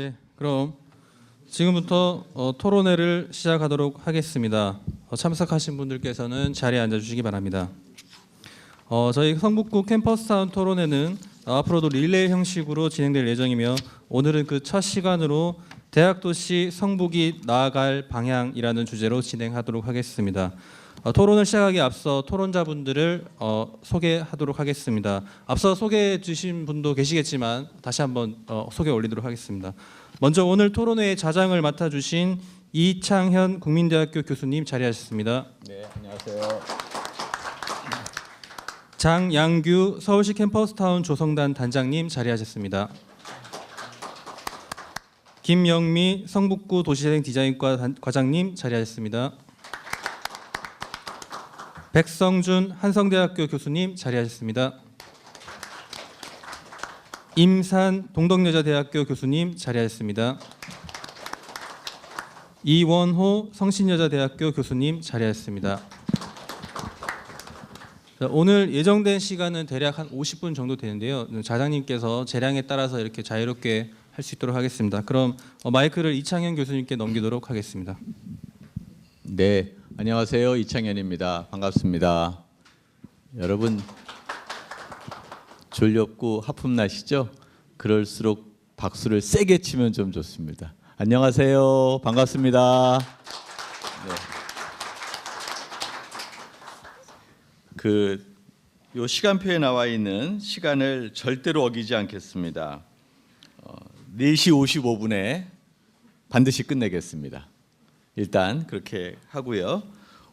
네, 그럼 지금부터 토론회를 시작하도록 하겠습니다. 참석하신 분들께서는 자리에 앉아주시기 바랍니다. 저희 성북구 캠퍼스타운 토론회는 앞으로도 릴레이 형식으로 진행될 예정이며 오늘은 그 첫 시간으로 대학도시 성북이 나아갈 방향이라는 주제로 진행하도록 하겠습니다. 토론을 시작하기 앞서 토론자분들을 소개하도록 하겠습니다. 앞서 소개해 주신 분도 계시겠지만 다시 한번 소개 올리도록 하겠습니다. 먼저 오늘 토론회의 자장을 맡아주신 이창현 국민대학교 교수님 자리하셨습니다. 네, 안녕하세요. 장양규 서울시 캠퍼스타운 조성단 단장님 자리하셨습니다. 김영미 성북구 도시재생 디자인과 과장님 자리하셨습니다. 백성준 한성대학교 교수님 자리하셨습니다. 임산 동덕여자대학교 교수님 자리하셨습니다. 이원호 성신여자대학교 교수님 자리하셨습니다. 오늘 예정된 시간은 대략 한 50분 정도 되는데요. 자장님께서 재량에 따라서 이렇게 자유롭게 할 수 있도록 하겠습니다. 그럼 마이크를 이창현 교수님께 넘기도록 하겠습니다. 네, 안녕하세요. 이창현입니다. 반갑습니다. 여러분 졸렵고 하품 나시죠? 그럴수록 박수를 세게 치면 좀 좋습니다. 안녕하세요. 반갑습니다. 네. 요 시간표에 나와 있는 시간을 절대로 어기지 않겠습니다. 4시 55분에 반드시 끝내겠습니다. 일단 그렇게 하고요.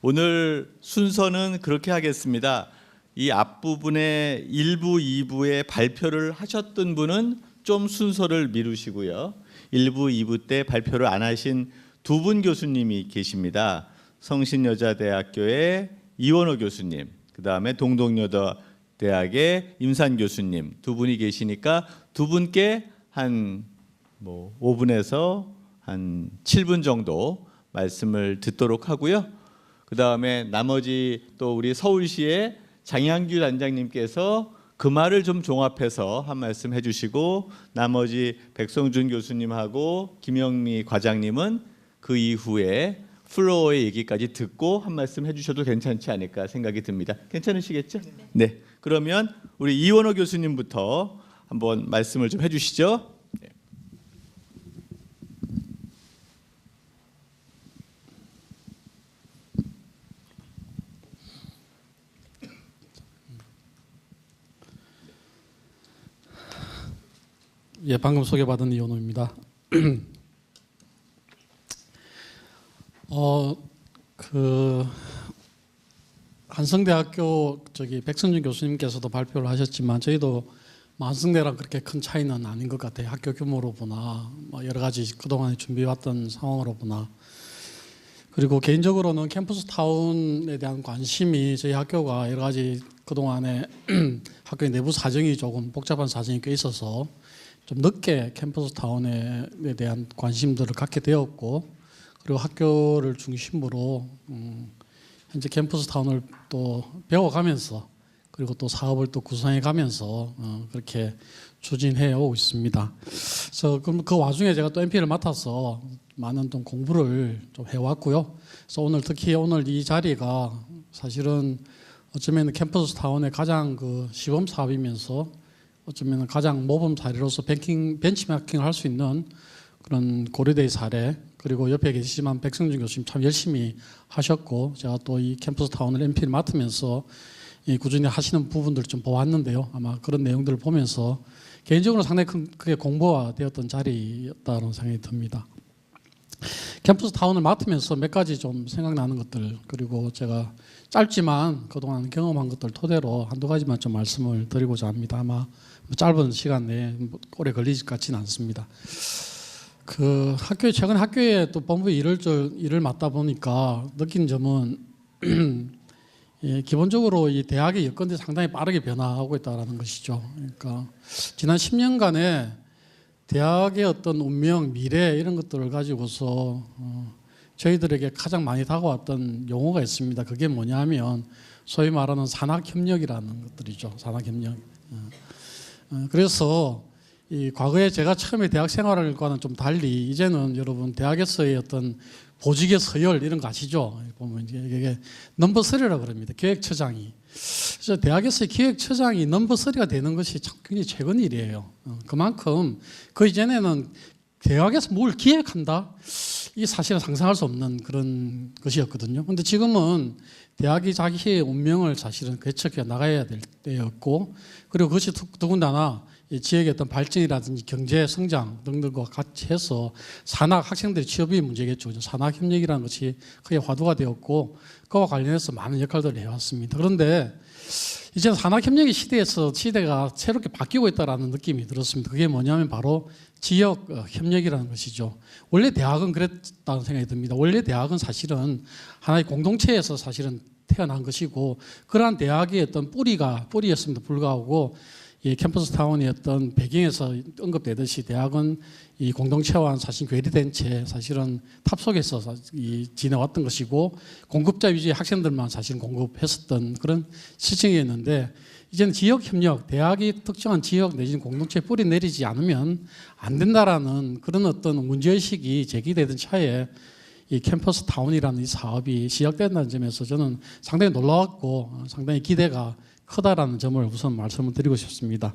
오늘 순서는 그렇게 하겠습니다. 이 앞부분에 1부, 2부에 발표를 하셨던 분은 좀 순서를 미루시고요. 1부, 2부 때 발표를 안 하신 두 분 교수님이 계십니다. 성신여자대학교의 이원호 교수님, 그 다음에 동덕여자대학의 임산 교수님 두 분이 계시니까 두 분께 한 5분에서 한 7분 정도 말씀을 듣도록 하고요. 그 다음에 나머지 또 우리 서울시의 장양규 단장님께서 그 말을 좀 종합해서 한 말씀 해주시고 나머지 백성준 교수님하고 김영미 과장님은 그 이후에 플로어의 얘기까지 듣고 한 말씀 해주셔도 괜찮지 않을까 생각이 듭니다. 괜찮으시겠죠? 네. 그러면 우리 이원호 교수님부터 한번 말씀을 좀 해주시죠. 예, 방금 소개받은 이원호입니다. 한성대학교 백성준 교수님께서도 발표를 하셨지만 저희도 한성대랑 그렇게 큰 차이는 아닌 것 같아요. 학교 규모로 보나 여러 가지 그동안에 준비해왔던 상황으로 보나. 그리고 개인적으로는 캠퍼스 타운에 대한 관심이 저희 학교가 여러 가지 그동안에 학교의 내부 사정이 조금 복잡한 사정이 꽤 있어서 좀 늦게 캠퍼스 타운에 대한 관심들을 갖게 되었고 그리고 학교를 중심으로 현재 캠퍼스 타운을 또 배워가면서 그리고 또 사업을 또 구성해가면서 그렇게 추진해 오고 있습니다. 그래서 그 와중에 제가 또 MP를 맡아서 많은 좀 공부를 좀 해왔고요. 그래서 오늘 특히 오늘 이 자리가 사실은 어쩌면 캠퍼스 타운의 가장 시범 사업이면서 어쩌면 가장 모범 사례로서 벤치마킹을 할 수 있는 그런 고려대의 사례 그리고 옆에 계시지만 백성준 교수님 참 열심히 하셨고 제가 또 이 캠퍼스 타운을 MP를 맡으면서 꾸준히 하시는 부분들을 좀 보았는데요. 아마 그런 내용들을 보면서 개인적으로 상당히 크게 공부가 되었던 자리였다는 생각이 듭니다. 캠퍼스 타운을 맡으면서 몇 가지 좀 생각나는 것들 그리고 제가 짧지만 그동안 경험한 것들 토대로 한두 가지만 좀 말씀을 드리고자 합니다. 아마 짧은 시간 내에 오래 걸리지 같지는 않습니다. 최근 학교에 또 본부 일을 맡다 보니까 느낀 점은 기본적으로 이 대학의 여건들이 상당히 빠르게 변화하고 있다는 것이죠. 그러니까 지난 10년간에 대학의 어떤 운명, 미래 이런 것들을 가지고서 저희들에게 가장 많이 다가왔던 용어가 있습니다. 그게 뭐냐면 소위 말하는 산학협력이라는 것들이죠. 산학협력. 그래서 이 과거에 제가 처음에 대학 생활과는 좀 달리 이제는 여러분 대학에서의 어떤 보직의 서열 이런 거 아시죠? 보면 이게 넘버 3라고 그럽니다. 기획처장이. 그래서 대학에서의 기획처장이 넘버 3가 되는 것이 참 굉장히 최근 일이에요. 그만큼 그 이전에는 대학에서 뭘 기획한다? 이게 사실은 상상할 수 없는 그런 것이었거든요. 그런데 지금은 대학이 자기의 운명을 사실은 개척해 나가야 될 때였고, 그리고 그것이 더군다나 이 지역의 어떤 발전이라든지 경제 성장 등등과 같이 해서 산학 학생들의 취업이 문제겠죠. 산학협력이라는 것이 크게 화두가 되었고 그와 관련해서 많은 역할들을 해왔습니다. 그런데 이제 산학협력의 시대가 새롭게 바뀌고 있다는 느낌이 들었습니다. 그게 뭐냐면 바로 지역 협력이라는 것이죠. 원래 대학은 그랬다는 생각이 듭니다. 원래 대학은 사실은 하나의 공동체에서 사실은 태어난 것이고 그러한 대학의 어떤 뿌리였음에도 불구하고 이 캠퍼스 타운의 어떤 배경에서 언급되듯이 대학은 이 공동체와 사실 괴리된 채 사실은 탑속에서 지내왔던 것이고 공급자 위주의 학생들만 사실 공급했었던 그런 시청이었는데 이제는 지역 협력, 대학이 특정한 지역 내지는 공동체에 뿌리 내리지 않으면 안 된다라는 그런 어떤 문제의식이 제기되던 차에 이 캠퍼스 타운이라는 이 사업이 시작된다는 점에서 저는 상당히 놀라웠고 상당히 기대가 크다라는 점을 우선 말씀을 드리고 싶습니다.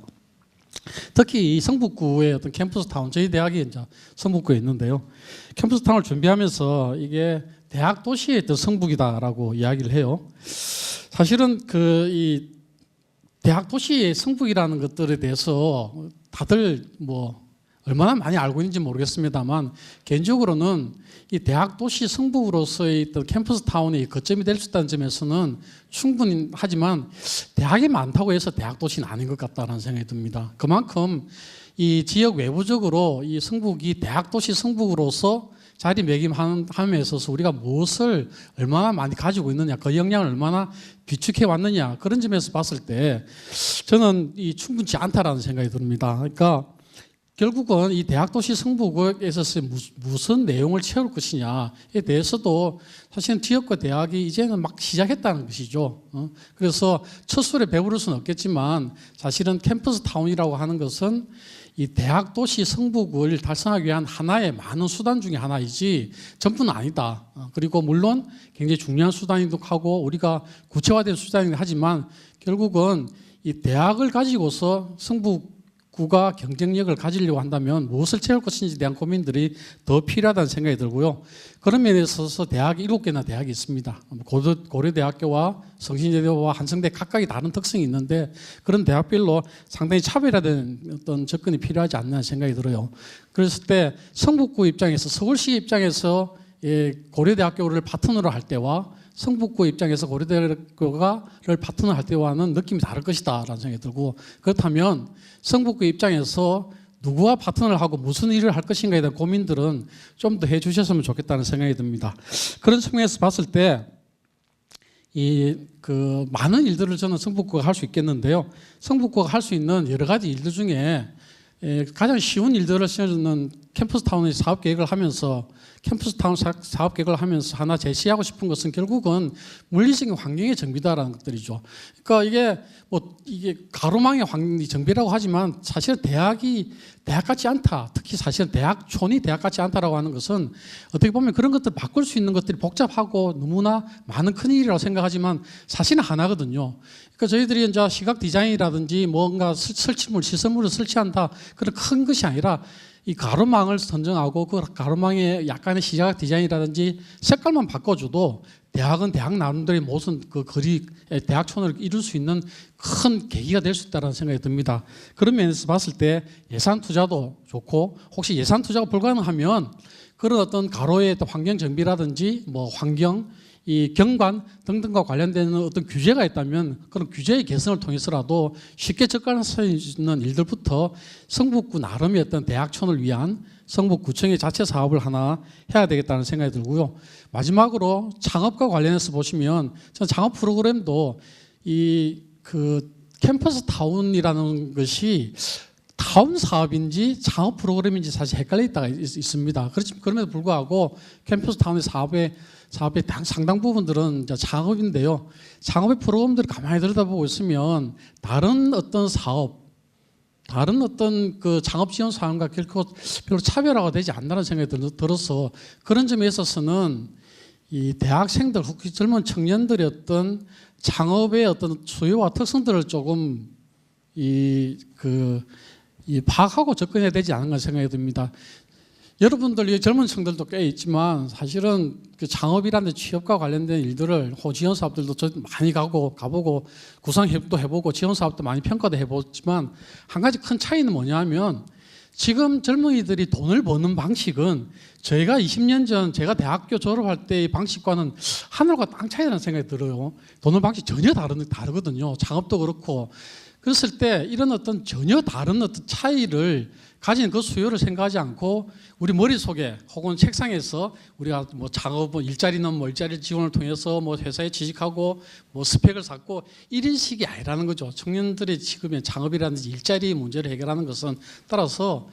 특히 이 성북구의 어떤 캠퍼스 타운, 저희 대학이 이제 성북구에 있는데요. 캠퍼스 타운을 준비하면서 이게 대학 도시의 어떤 성북이다라고 이야기를 해요. 사실은 이 대학 도시의 성북이라는 것들에 대해서 다들 얼마나 많이 알고 있는지 모르겠습니다만 개인적으로는 이 대학 도시 성북으로서의 어떤 캠퍼스 타운의 거점이 될 수 있다는 점에서는 충분히 하지만 대학이 많다고 해서 대학 도시는 아닌 것 같다는 생각이 듭니다. 그만큼 이 지역 외부적으로 이 성북이 대학 도시 성북으로서 자리매김함에 있어서 우리가 무엇을 얼마나 많이 가지고 있느냐, 그 역량을 얼마나 비축해 왔느냐 그런 점에서 봤을 때 저는 이 충분치 않다라는 생각이 듭니다. 그러니까 결국은 이 대학도시 성북에 있어서 무슨 내용을 채울 것이냐에 대해서도 사실은 지역과 대학이 이제는 막 시작했다는 것이죠. 그래서 첫 술에 배부를 수는 없겠지만 사실은 캠퍼스 타운이라고 하는 것은 이 대학도시 성북을 달성하기 위한 하나의 많은 수단 중에 하나이지 전부는 아니다. 그리고 물론 굉장히 중요한 수단이기도 하고 우리가 구체화된 수단이긴 하지만 결국은 이 대학을 가지고서 성북구가 경쟁력을 가지려고 한다면 무엇을 채울 것인지에 대한 고민들이 더 필요하다는 생각이 들고요. 그런 면에 있어서 대학이 7개나 대학이 있습니다. 고려대학교와 성신여대와 한성대 각각이 다른 특성이 있는데 그런 대학별로 상당히 차별화된 어떤 접근이 필요하지 않나 생각이 들어요. 그랬을 때 성북구 입장에서 서울시 입장에서 고려대학교를 파트너로 할 때와 성북구 입장에서 고려대학교를 파트너 할 때와는 느낌이 다를 것이다 라는 생각이 들고 그렇다면 성북구 입장에서 누구와 파트너를 하고 무슨 일을 할 것인가에 대한 고민들은 좀 더 해주셨으면 좋겠다는 생각이 듭니다. 그런 측면에서 봤을 때 많은 일들을 저는 성북구가 할 수 있겠는데요. 성북구가 할 수 있는 여러 가지 일들 중에 가장 쉬운 일들을 저는 캠퍼스 타운의 사업 계획을 하면서 사업 계획을 하면서 하나 제시하고 싶은 것은 결국은 물리적인 환경의 정비다라는 것들이죠. 그러니까 이게 가로망의 정비라고 하지만 사실 대학이 대학 같지 않다. 특히 사실 대학촌이 대학 같지 않다라고 하는 것은 어떻게 보면 그런 것들 바꿀 수 있는 것들이 복잡하고 너무나 많은 큰 일이라고 생각하지만 사실은 하나거든요. 그러니까 저희들이 이제 시각 디자인이라든지 뭔가 시설물을 설치한다 그런 큰 것이 아니라 이 가로망을 선정하고 그 가로망의 약간의 시각 디자인이라든지 색깔만 바꿔줘도 대학은 대학 나름대로의 모든 그 대학촌을 이룰 수 있는 큰 계기가 될 수 있다는 생각이 듭니다. 그런 면에서 봤을 때 예산 투자도 좋고 혹시 예산 투자가 불가능하면 그런 어떤 가로의 환경 정비라든지 환경 이 경관 등등과 관련되는 어떤 규제가 있다면 그런 규제의 개선을 통해서라도 쉽게 접근할 수 있는 일들부터 성북구 나름의 어떤 대학촌을 위한 성북구청의 자체 사업을 하나 해야 되겠다는 생각이 들고요. 마지막으로 창업과 관련해서 보시면 저는 창업 프로그램도 캠퍼스 타운이라는 것이 타운 사업인지 창업 프로그램인지 사실 헷갈릴 때가 있습니다. 그럼에도 불구하고 캠퍼스 타운의 사업의 상당 부분들은 창업인데요. 창업의 프로그램들을 가만히 들여다보고 있으면 다른 어떤 사업 다른 어떤 그 창업 지원 사항과 결코 별로 차별화가 되지 않는다는 생각이 들어서 그런 점에 있어서는 이 대학생들, 혹시 젊은 청년들의 어떤 창업의 어떤 수요와 특성들을 조금 이 파악하고 접근해야 되지 않은가 생각이 듭니다. 여러분들 이 젊은 층들도 꽤 있지만 사실은 그 창업이라는 취업과 관련된 일들을 지원 사업들도 많이 가보고 구상협도 해보고 지원 사업도 많이 평가도 해보지만 한 가지 큰 차이는 뭐냐면 지금 젊은이들이 돈을 버는 방식은 저희가 20년 전 제가 대학교 졸업할 때의 방식과는 하늘과 땅 차이라는 생각이 들어요. 돈을 방식 전혀 다르거든요. 창업도 그렇고. 그랬을 때 이런 어떤 전혀 다른 어떤 차이를 가진 그 수요를 생각하지 않고 우리 머릿속에 혹은 책상에서 우리가 뭐 창업, 일자리는 뭐 일자리 지원을 통해서 뭐 회사에 취직하고 뭐 스펙을 쌓고 이런 식이 아니라는 거죠. 청년들의 지금의 창업이라든지 일자리 문제를 해결하는 것은 따라서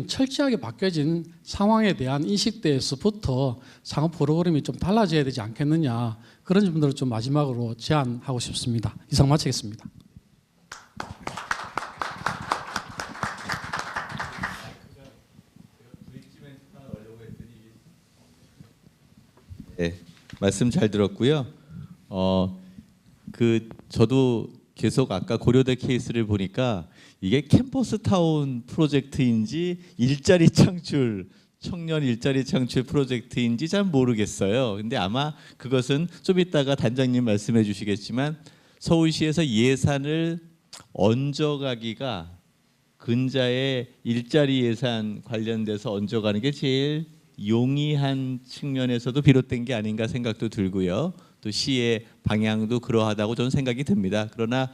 철저하게 바뀌어진 상황에 대한 인식대에서부터 창업 프로그램이 좀 달라져야 되지 않겠느냐, 그런 점들을 좀 마지막으로 제안하고 싶습니다. 이상 마치겠습니다. 네, 말씀 잘 들었고요. 저도 계속 아까 고려대 케이스를 보니까 이게 캠퍼스 타운 프로젝트인지 일자리 창출, 청년 일자리 창출 프로젝트인지 잘 모르겠어요. 근데 아마 그것은 좀 이따가 단장님 말씀해 주시겠지만 서울시에서 예산을 얹어가기가 근자의 일자리 예산 관련돼서 얹어가는 게 제일 용이한 측면에서도 비롯된 게 아닌가 생각도 들고요. 또 시의 방향도 그러하다고 저는 생각이 듭니다. 그러나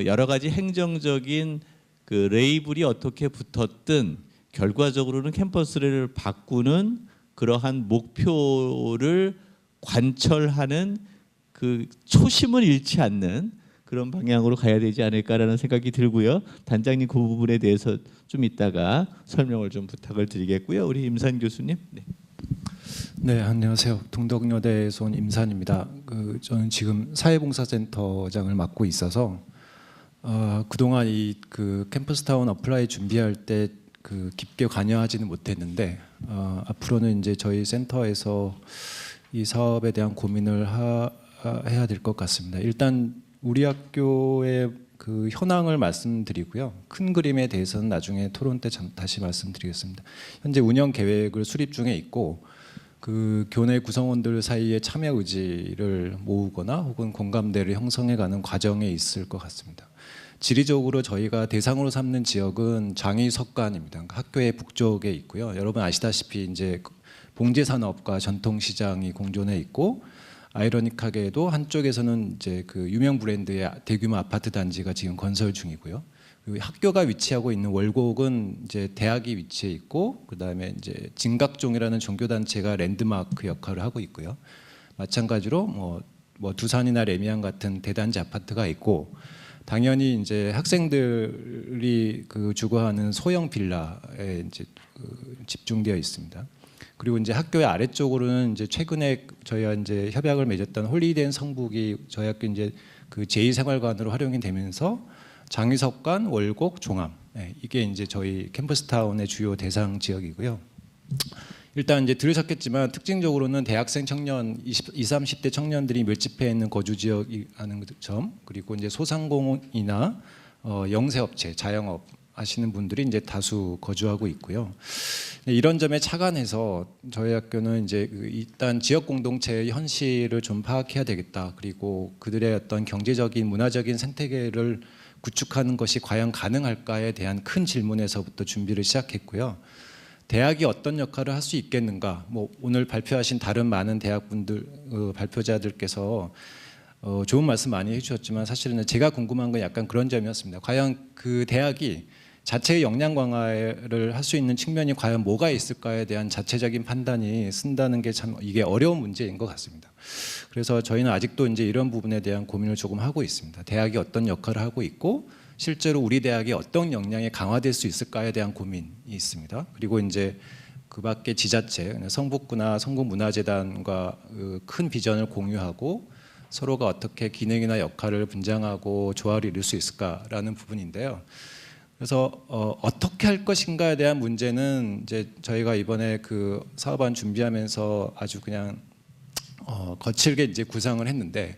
여러 가지 행정적인 그 레이블이 어떻게 붙었든 결과적으로는 캠퍼스를 바꾸는 그러한 목표를 관철하는 그 초심을 잃지 않는 그런 방향으로 가야 되지 않을까라는 생각이 들고요. 단장님 그 부분에 대해서 좀 이따가 설명을 좀 부탁을 드리겠고요. 우리 임산 교수님. 네. 네, 안녕하세요. 동덕여대에서 온 임산입니다. 저는 지금 사회봉사센터장을 맡고 있어서 그동안 이 캠퍼스타운 어플라이 준비할 때 깊게 관여하지는 못했는데 앞으로는 이제 저희 센터에서 이 사업에 대한 고민을 해야 될 것 같습니다. 일단 우리 학교의 현황을 말씀드리고요. 큰 그림에 대해서는 나중에 토론 때 다시 말씀드리겠습니다. 현재 운영 계획을 수립 중에 있고 교내 구성원들 사이에 참여 의지를 모으거나 혹은 공감대를 형성해가는 과정에 있을 것 같습니다. 지리적으로 저희가 대상으로 삼는 지역은 장의석관입니다. 그러니까 학교의 북쪽에 있고요. 여러분 아시다시피 이제 봉제산업과 전통시장이 공존해 있고 아이러니하게도 한쪽에서는 이제 유명 브랜드의 대규모 아파트 단지가 지금 건설 중이고요. 그리고 학교가 위치하고 있는 월곡은 이제 대학이 위치해 있고 그다음에 이제 진각종이라는 종교 단체가 랜드마크 역할을 하고 있고요. 마찬가지로 뭐 두산이나 레미안 같은 대단지 아파트가 있고 당연히 이제 학생들이 주거하는 소형 빌라에 이제 집중되어 있습니다. 그리고 이제 학교의 아래쪽으로는 이제 최근에 저희가 이제 협약을 맺었던 홀리데이 성북이 저희 학교 이제 제2생활관으로 활용이 되면서 장의석관, 월곡, 종암 이게 이제 저희 캠퍼스타운의 주요 대상 지역이고요. 일단 이제 들으셨겠지만 특징적으로는 대학생 청년 20, 30대 청년들이 밀집해 있는 거주 지역이라는 점, 그리고 이제 소상공인이나 영세업체, 자영업 하시는 분들이 이제 다수 거주하고 있고요. 이런 점에 착안해서 저희 학교는 이제 일단 지역 공동체의 현실을 좀 파악해야 되겠다. 그리고 그들의 어떤 경제적인, 문화적인 생태계를 구축하는 것이 과연 가능할까에 대한 큰 질문에서부터 준비를 시작했고요. 대학이 어떤 역할을 할 수 있겠는가? 뭐 오늘 발표하신 다른 많은 대학분들 발표자들께서 좋은 말씀 많이 해주셨지만 사실은 제가 궁금한 건 약간 그런 점이었습니다. 과연 그 대학이 자체의 역량 강화를 할 수 있는 측면이 과연 뭐가 있을까에 대한 자체적인 판단이 쓴다는 게 참 이게 어려운 문제인 것 같습니다. 그래서 저희는 아직도 이제 이런 부분에 대한 고민을 조금 하고 있습니다. 대학이 어떤 역할을 하고 있고 실제로 우리 대학이 어떤 역량이 강화될 수 있을까에 대한 고민이 있습니다. 그리고 이제 그 밖에 지자체, 성북구나 성북문화재단과 큰 비전을 공유하고 서로가 어떻게 기능이나 역할을 분장하고 조화를 이룰 수 있을까라는 부분인데요. 그래서 어떻게 할 것인가에 대한 문제는 이제 저희가 이번에 그 사업안 준비하면서 아주 그냥 거칠게 이제 구상을 했는데,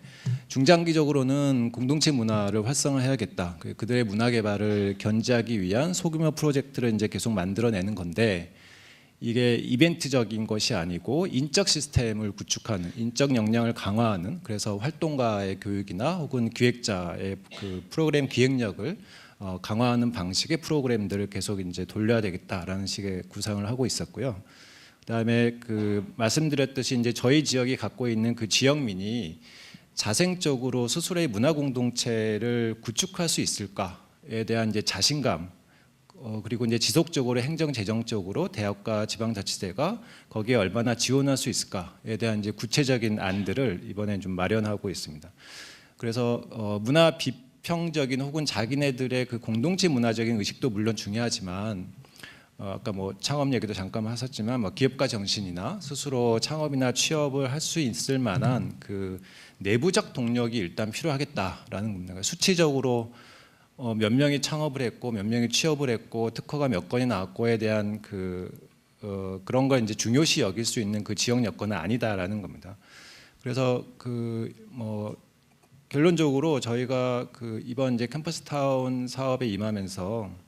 중장기적으로는 공동체 문화를 활성화해야겠다. 그들의 문화 개발을 견제하기 위한 소규모 프로젝트를 이제 계속 만들어내는 건데, 이게 이벤트적인 것이 아니고 인적 시스템을 구축하는, 인적 역량을 강화하는, 그래서 활동가의 교육이나 혹은 기획자의 그 프로그램 기획력을 강화하는 방식의 프로그램들을 계속 이제 돌려야 되겠다라는 식의 구상을 하고 있었고요. 그다음에 그 말씀드렸듯이 이제 저희 지역이 갖고 있는 그 지역민이 자생적으로 스스로의 문화 공동체를 구축할 수 있을까에 대한 이제 자신감, 그리고 이제 지속적으로 행정 재정적으로 대학과 지방자치제가 거기에 얼마나 지원할 수 있을까에 대한 이제 구체적인 안들을 이번에 좀 마련하고 있습니다. 그래서 문화 비평적인 혹은 자기네들의 그 공동체 문화적인 의식도 물론 중요하지만, 아까 뭐 창업 얘기도 잠깐 하셨지만 뭐 기업가 정신이나 스스로 창업이나 취업을 할 수 있을 만한 그 내부적 동력이 일단 필요하겠다라는 겁니다. 수치적으로 몇 명이 창업을 했고 몇 명이 취업을 했고 특허가 몇 건이 나왔고에 대한 그런 걸 이제 중요시 여길 수 있는 그 지역 여건은 아니다라는 겁니다. 그래서 결론적으로 저희가 이번 이제 캠퍼스타운 사업에 임하면서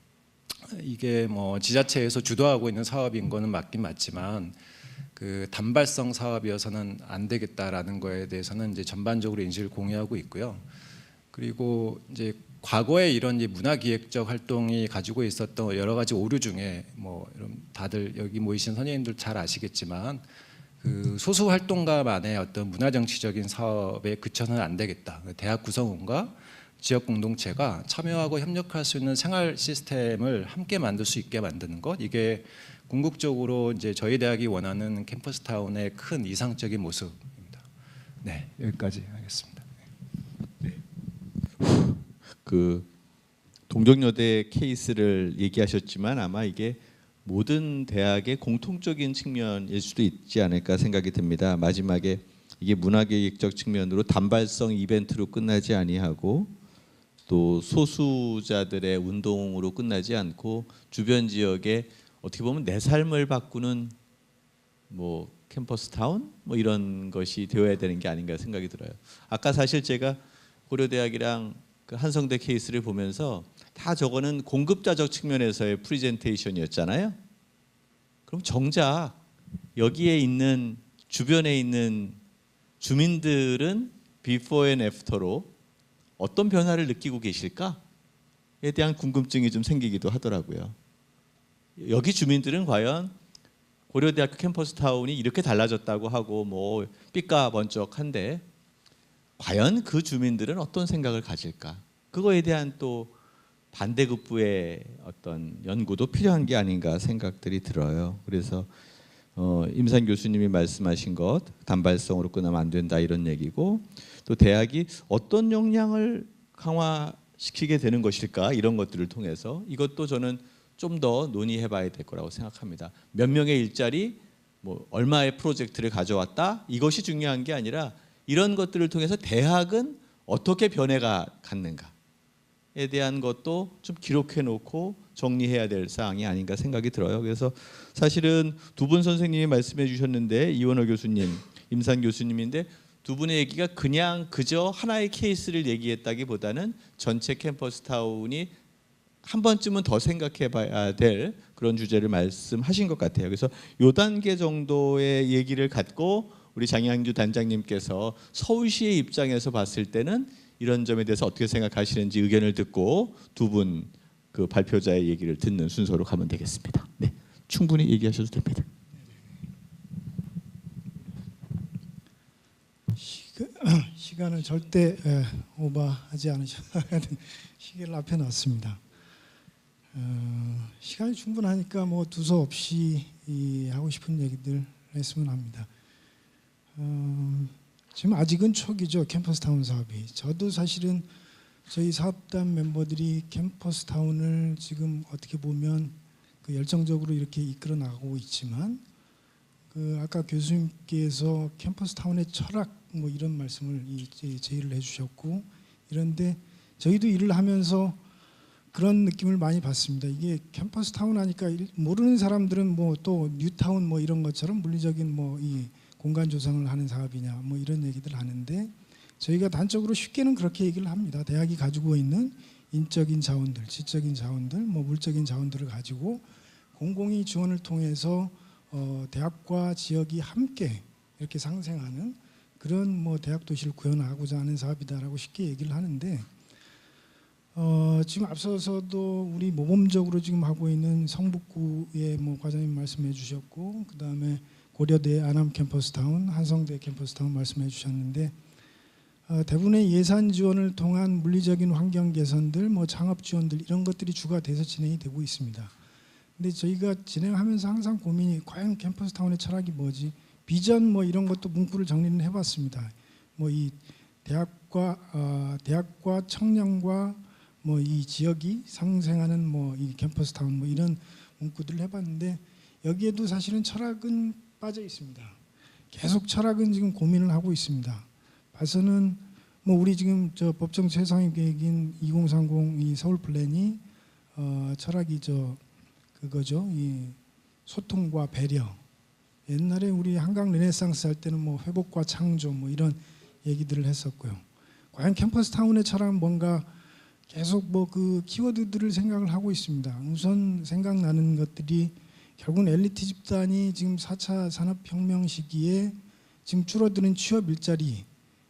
이게 뭐 지자체에서 주도하고 있는 사업인 거는 맞긴 맞지만 그 단발성 사업이어서는 안 되겠다라는 거에 대해서는 이제 전반적으로 인식을 공유하고 있고요. 그리고 이제 과거에 이런 이제 문화기획적 활동이 가지고 있었던 여러 가지 오류 중에 뭐 다들 여기 모이신 선생님들 잘 아시겠지만 그 소수 활동가만의 어떤 문화정치적인 사업에 그쳐서는 안 되겠다. 대학 구성원과 지역 공동체가 참여하고 협력할 수 있는 생활 시스템을 함께 만들 수 있게 만드는 것, 이게 궁극적으로 이제 저희 대학이 원하는 캠퍼스타운의 큰 이상적인 모습입니다. 네, 여기까지 하겠습니다. 그 동덕여대 케이스를 얘기하셨지만 아마 이게 모든 대학의 공통적인 측면일 수도 있지 않을까 생각이 듭니다. 마지막에 이게 문화계획적 측면으로 단발성 이벤트로 끝나지 아니하고 또 소수자들의 운동으로 끝나지 않고 주변 지역에 어떻게 보면 내 삶을 바꾸는 뭐 캠퍼스타운 뭐 이런 것이 되어야 되는 게 아닌가 생각이 들어요. 아까 사실 제가 고려대학이랑 그 한성대 케이스를 보면서 다 저거는 공급자적 측면에서의 프리젠테이션이었잖아요. 그럼 정작 여기에 있는 주변에 있는 주민들은 비포 앤 애프터로 어떤 변화를 느끼고 계실까에 대한 궁금증이 좀 생기기도 하더라고요. 여기 주민들은 과연 고려대학교 캠퍼스타운이 이렇게 달라졌다고 하고 뭐 삐까번쩍한데 과연 그 주민들은 어떤 생각을 가질까? 그거에 대한 또 반대급부의 어떤 연구도 필요한 게 아닌가 생각들이 들어요. 그래서 임산 교수님이 말씀하신 것 단발성으로 끝나면 안 된다 이런 얘기고, 또 대학이 어떤 역량을 강화시키게 되는 것일까 이런 것들을 통해서 이것도 저는 좀 더 논의해봐야 될 거라고 생각합니다. 몇 명의 일자리, 뭐 얼마의 프로젝트를 가져왔다 이것이 중요한 게 아니라 이런 것들을 통해서 대학은 어떻게 변해가 갔는가에 대한 것도 좀 기록해 놓고 정리해야 될 사항이 아닌가 생각이 들어요. 그래서 사실은 두 분 선생님이 말씀해 주셨는데 이원호 교수님, 임산 교수님인데 두 분의 얘기가 그냥 그저 하나의 케이스를 얘기했다기보다는 전체 캠퍼스타운이 한 번쯤은 더 생각해 봐야 될 그런 주제를 말씀하신 것 같아요. 그래서 요 단계 정도의 얘기를 갖고 우리 장양주 단장님께서 서울시의 입장에서 봤을 때는 이런 점에 대해서 어떻게 생각하시는지 의견을 듣고 두 분 그 발표자의 얘기를 듣는 순서로 가면 되겠습니다. 네, 충분히 얘기하셔도 됩니다. 시간을 절대 오버하지 않으셔야 하는 시계를 앞에 놨습니다. 시간이 충분하니까 뭐 두서 없이 하고 싶은 얘기들 했으면 합니다. 지금 아직은 초기죠, 캠퍼스타운 사업이. 저도 사실은 저희 사업단 멤버들이 캠퍼스타운을 지금 어떻게 보면 그 열정적으로 이렇게 이끌어 나가고 있지만 그 아까 교수님께서 캠퍼스타운의 철학 뭐 이런 말씀을 제의를 해주셨고 이런데 저희도 일을 하면서 그런 느낌을 많이 받습니다. 이게 캠퍼스 타운 하니까 모르는 사람들은 뭐 또 뉴타운 뭐 이런 것처럼 물리적인 뭐 이 공간 조성을 하는 사업이냐 뭐 이런 얘기들 하는데 저희가 단적으로 쉽게는 그렇게 얘기를 합니다. 대학이 가지고 있는 인적인 자원들, 지적인 자원들, 뭐 물적인 자원들을 가지고 공공이 지원을 통해서 대학과 지역이 함께 이렇게 상생하는 그런 뭐 대학 도시를 구현하고자 하는 사업이다라고 쉽게 얘기를 하는데 지금 앞서서도 우리 모범적으로 지금 하고 있는 성북구의 뭐 과장님 말씀해 주셨고 그 다음에 고려대 안암 캠퍼스타운, 한성대 캠퍼스타운 말씀해 주셨는데 대부분의 예산 지원을 통한 물리적인 환경 개선들, 뭐 창업 지원들 이런 것들이 주가 돼서 진행이 되고 있습니다. 근데 저희가 진행하면서 항상 고민이 과연 캠퍼스타운의 철학이 뭐지? 비전 뭐 이런 것도 문구를 정리는 해봤습니다. 뭐 이 대학과 청년과 뭐 이 지역이 상생하는 뭐 이 캠퍼스타운 뭐 이런 문구들을 해봤는데 여기에도 사실은 철학은 빠져 있습니다. 계속 철학은 지금 고민을 하고 있습니다. 봐서는 뭐 우리 지금 저 법정 최상위 계획인 2030 이 서울 플랜이 철학이 그거죠. 이 소통과 배려. 옛날에 우리 한강 르네상스 할 때는 뭐 회복과 창조 뭐 이런 얘기들을 했었고요. 과연 캠퍼스 타운의 철학은 뭔가 계속 뭐 그 키워드들을 생각을 하고 있습니다. 우선 생각나는 것들이 결국은 엘리트 집단이 지금 4차 산업혁명 시기에 지금 줄어드는 취업 일자리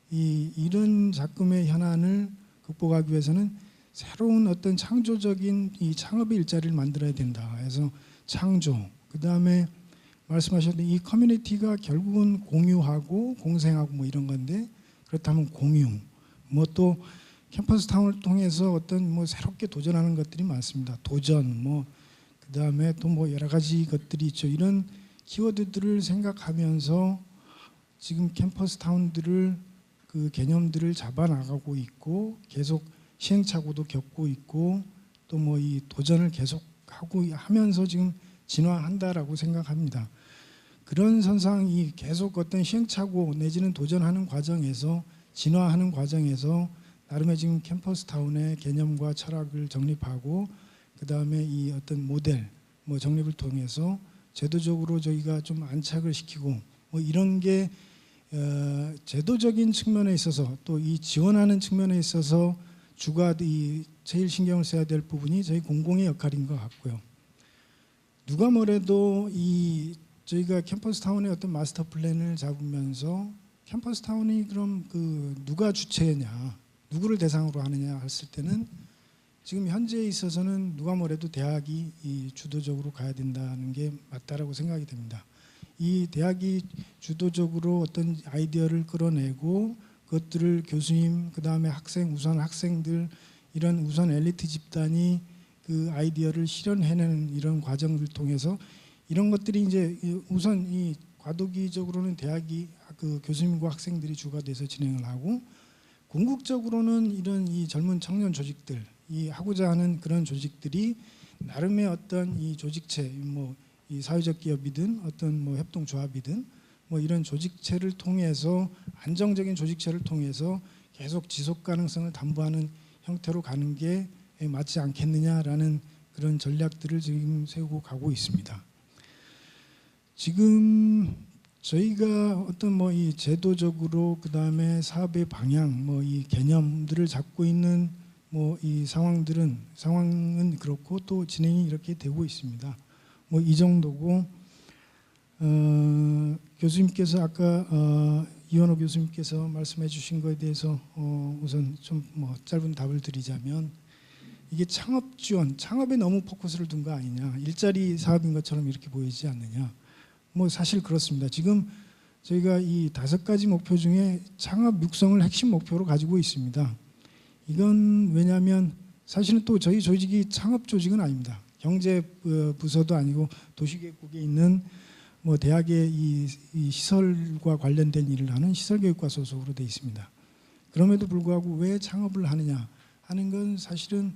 이런 작금의 현안을 극복하기 위해서는 새로운 어떤 창조적인 이 창업의 일자리를 만들어야 된다. 그래서 창조, 그 다음에 말씀하셨던 이 커뮤니티가 결국은 공유하고 공생하고 뭐 이런 건데 그렇다면 공유, 뭐 또 캠퍼스 타운을 통해서 어떤 뭐 새롭게 도전하는 것들이 많습니다. 도전, 뭐 그 다음에 또 뭐 여러 가지 것들이 있죠. 이런 키워드들을 생각하면서 지금 캠퍼스 타운들을 그 개념들을 잡아 나가고 있고 계속 시행착오도 겪고 있고 또 뭐 이 도전을 계속 하고 하면서 지금 진화한다라고 생각합니다. 그런 선상이 계속 어떤 시행착오 내지는 도전하는 과정에서 진화하는 과정에서 나름의 지금 캠퍼스 타운의 개념과 철학을 정립하고 그 다음에 이 어떤 모델 뭐 정립을 통해서 제도적으로 저희가 좀 안착을 시키고 뭐 이런 게 제도적인 측면에 있어서 또 이 지원하는 측면에 있어서 주가 이 제일 신경을 써야 될 부분이 저희 공공의 역할인 것 같고요. 누가 뭐래도 이 저희가 캠퍼스 타운의 어떤 마스터 플랜을 잡으면서 캠퍼스 타운이 그럼 그 누가 주체냐, 누구를 대상으로 하느냐 했을 때는 지금 현재에 있어서는 누가 뭐래도 대학이 이 주도적으로 가야 된다는 게 맞다라고 생각이 됩니다. 이 대학이 주도적으로 어떤 아이디어를 끌어내고 그것들을 교수님 그다음에 학생 우선 학생들 이런 우선 엘리트 집단이 그 아이디어를 실현해내는 이런 과정을 통해서 이런 것들이 이제 우선 이 과도기적으로는 대학이 그 교수님과 학생들이 주가 돼서 진행을 하고 궁극적으로는 이런 이 젊은 청년 조직들 이 하고자 하는 그런 조직들이 나름의 어떤 이 조직체 뭐 이 사회적 기업이든 어떤 뭐 협동조합이든 뭐 이런 조직체를 통해서 안정적인 조직체를 통해서 계속 지속 가능성을 담보하는 형태로 가는 게 맞지 않겠느냐라는 그런 전략들을 지금 세우고 가고 있습니다. 지금 저희가 어떤 뭐 이 제도적으로 그 다음에 사업의 방향 뭐 이 개념들을 잡고 있는 뭐 이 상황은 그렇고 또 진행이 이렇게 되고 있습니다. 뭐 이 정도고 교수님께서 아까 이원호 교수님께서 말씀해 주신 거에 대해서 우선 좀 뭐 짧은 답을 드리자면 이게 창업 지원, 창업에 너무 포커스를 둔 거 아니냐, 일자리 사업인 것처럼 이렇게 보이지 않느냐. 뭐 사실 그렇습니다. 지금 저희가 이 5가지 목표 중에 창업 육성을 핵심 목표로 가지고 있습니다. 이건 왜냐하면 사실은 또 저희 조직이 창업 조직은 아닙니다. 경제 부서도 아니고 도시계획국에 있는 뭐 대학의 이 시설과 관련된 일을 하는 시설교육과 소속으로 되어 있습니다. 그럼에도 불구하고 왜 창업을 하느냐 하는 건 사실은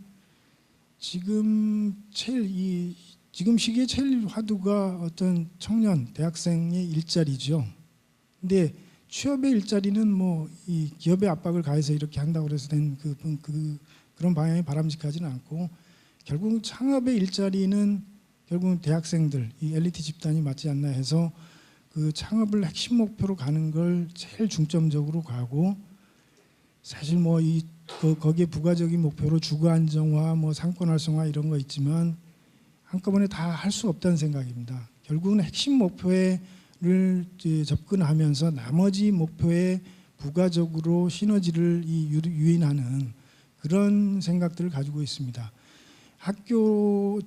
지금 시기에 제일 화두가 어떤 청년 대학생의 일자리죠. 근데 취업의 일자리는 뭐 이 기업의 압박을 가해서 이렇게 한다고 그래서 된 그런 방향이 바람직하지는 않고, 결국 창업의 일자리는 결국 대학생들, 이 엘리트 집단이 맞지 않나 해서 그 창업을 핵심 목표로 가는 걸 제일 중점적으로 가고, 사실 뭐 이 거기에 부가적인 목표로 주거 안정화, 뭐 상권 활성화 이런 거 있지만 한꺼번에 다 할 수 없다는 생각입니다. 결국은 핵심 목표를 접근하면서 나머지 목표에 부가적으로 시너지를 유인하는 그런 생각들을 가지고 있습니다. 학교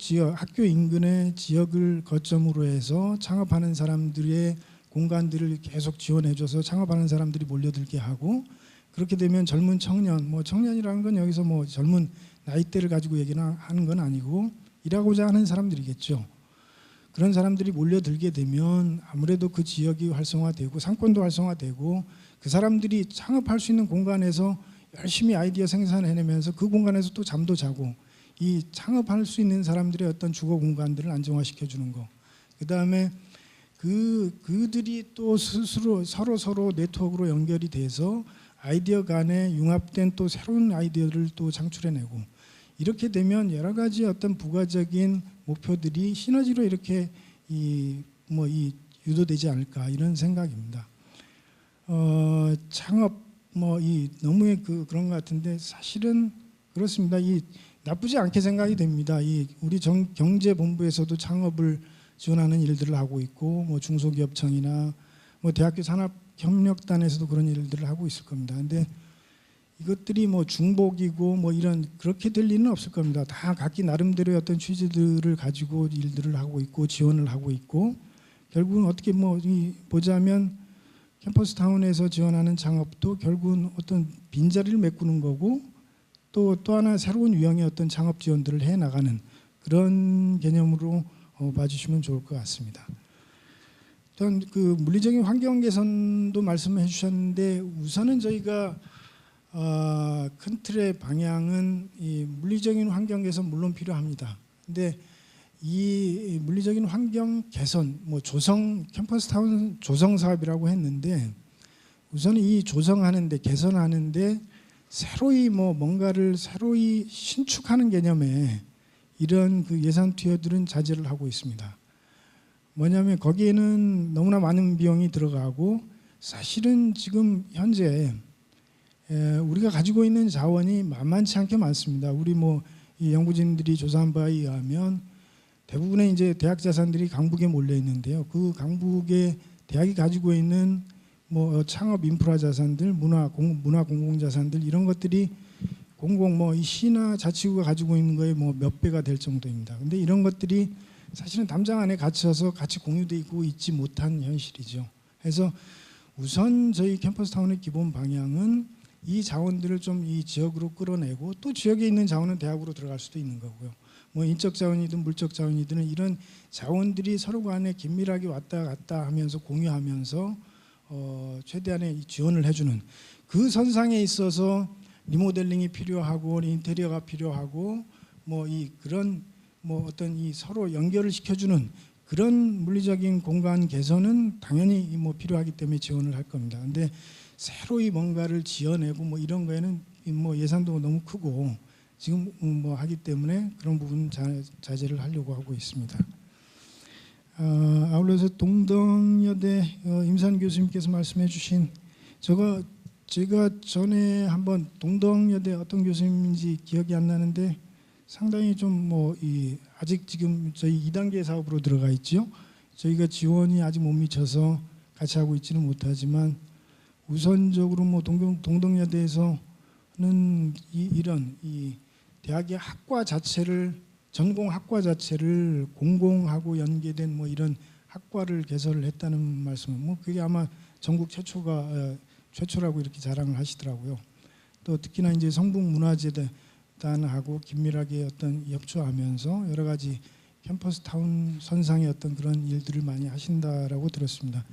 인근의 지역을 거점으로 해서 창업하는 사람들의 공간들을 계속 지원해줘서 창업하는 사람들이 몰려들게 하고, 그렇게 되면 젊은 청년, 뭐 청년이라는 건 여기서 뭐 젊은 나이대를 가지고 얘기하는 건 아니고 일하고자 하는 사람들이겠죠. 그런 사람들이 몰려들게 되면 아무래도 그 지역이 활성화되고 상권도 활성화되고, 그 사람들이 창업할 수 있는 공간에서 열심히 아이디어 생산해내면서 그 공간에서 또 잠도 자고, 이 창업할 수 있는 사람들의 어떤 주거 공간들을 안정화시켜 주는 거. 그다음에 그들이 또 스스로 서로 네트워크로 연결이 돼서 아이디어 간에 융합된 또 새로운 아이디어를 또 창출해내고, 이렇게 되면 여러 가지 어떤 부가적인 목표들이 시너지로 이렇게 유도되지 않을까, 이런 생각입니다. 창업 너무 그런 것 같은데 사실은 그렇습니다. 나쁘지 않게 생각이 됩니다. 우리 경제본부에서도 창업을 지원하는 일들을 하고 있고, 뭐 중소기업청이나 뭐 대학교 산업협력단에서도 그런 일들을 하고 있을 겁니다. 근데 이것들이 뭐 중복이고 뭐 이런 그렇게 될 리는 없을 겁니다. 다 각기 나름대로의 어떤 취지들을 가지고 일들을 하고 있고 지원을 하고 있고, 결국은 어떻게 보자면 캠퍼스타운에서 지원하는 창업도 결국은 어떤 빈자리를 메꾸는 거고, 또 하나 새로운 유형의 어떤 창업 지원들을 해 나가는 그런 개념으로 봐주시면 좋을 것 같습니다. 전 그 물리적인 환경 개선도 말씀해 주셨는데, 우선은 저희가 큰 틀의 방향은 이 물리적인 환경 개선 물론 필요합니다. 근데 이 물리적인 환경 개선, 뭐 캠퍼스타운 조성 사업이라고 했는데, 우선 이 조성하는데 개선하는데 새로이 뭔가를 새로이 신축하는 개념의 이런 그 예산 투여들은 자제를 하고 있습니다. 뭐냐면 거기에는 너무나 많은 비용이 들어가고, 사실은 지금 현재 우리가 가지고 있는 자원이 만만치 않게 많습니다. 우리 이 연구진들이 조사한 바에 의하면 대부분의 이제 대학 자산들이 강북에 몰려 있는데요. 그 강북에 대학이 가지고 있는 창업 인프라 자산들, 문화 공공 자산들, 이런 것들이 이 시나 자치구가 가지고 있는 거에 몇 배가 될 정도입니다. 근데 이런 것들이 사실은 담장 안에 갇혀서 같이 공유되고 있지 못한 현실이죠. 그래서 우선 저희 캠퍼스타운의 기본 방향은 이 자원들을 좀 이 지역으로 끌어내고, 또 지역에 있는 자원은 대학으로 들어갈 수도 있는 거고요. 인적 자원이든 물적 자원이든 이런 자원들이 서로 간에 긴밀하게 왔다 갔다 하면서 공유하면서 최대한의 지원을 해주는 그 선상에 있어서 리모델링이 필요하고 인테리어가 필요하고 그런 어떤 이 서로 연결을 시켜주는 그런 물리적인 공간 개선은 당연히 필요하기 때문에 지원을 할 겁니다. 근데 새로이 뭔가를 지어내고 이런 거에는 예산도 너무 크고 지금 하기 때문에 그런 부분 자제를 하려고 하고 있습니다. 아울러서 동덕여대 임산 교수님께서 말씀해 주신 제가 전에 한번 동덕여대 어떤 교수님인지 기억이 안 나는데 상당히 좀 아직 지금 저희 2단계 사업으로 들어가 있죠. 저희가 지원이 아직 못 미쳐서 같이 하고 있지는 못하지만, 우선적으로 동덕여대에서는 이런 대학의 학과 자체를, 전공 학과 자체를 공공하고 연계된 이런 학과를 개설을 했다는 말씀은 그게 아마 전국 최초라고 이렇게 자랑을 하시더라고요. 또 특히나 이제 성북문화재단하고 긴밀하게 어떤 협조하면서 여러 가지 캠퍼스타운 선상의 어떤 그런 일들을 많이 하신다라고 들었습니다.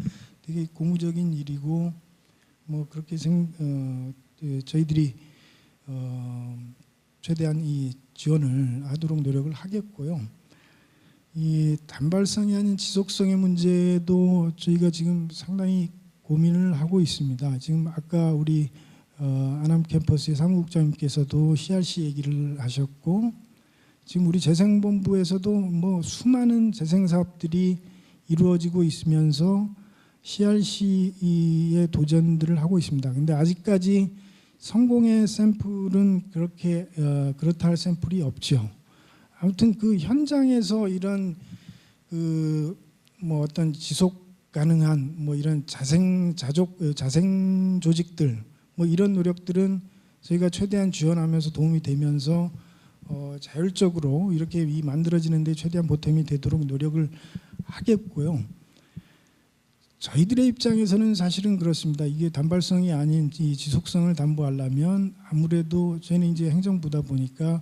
되게 고무적인 일이고 그렇게 저희들이 최대한 이 지원을 하도록 노력을 하겠고요. 이 단발성이 아닌 지속성의 문제도 저희가 지금 상당히 고민을 하고 있습니다. 지금 아까 우리 안암 캠퍼스의 사무국장님께서도 CRC 얘기를 하셨고, 지금 우리 재생본부에서도 뭐 수많은 재생 사업들이 이루어지고 있으면서 CRC의 도전들을 하고 있습니다. 근데 아직까지 성공의 샘플은 그렇게 그렇다 할 샘플이 없죠. 아무튼 그 현장에서 이런 그 뭐 어떤 지속 가능한 뭐 이런 자생 조직들 뭐 이런 노력들은 저희가 최대한 지원하면서 도움이 되면서 자율적으로 이렇게 이 만들어지는 데 최대한 보탬이 되도록 노력을 하겠고요. 저희들의 입장에서는 사실은 그렇습니다. 이게 단발성이 아닌 이 지속성을 담보하려면 아무래도 저희는 이제 행정부다 보니까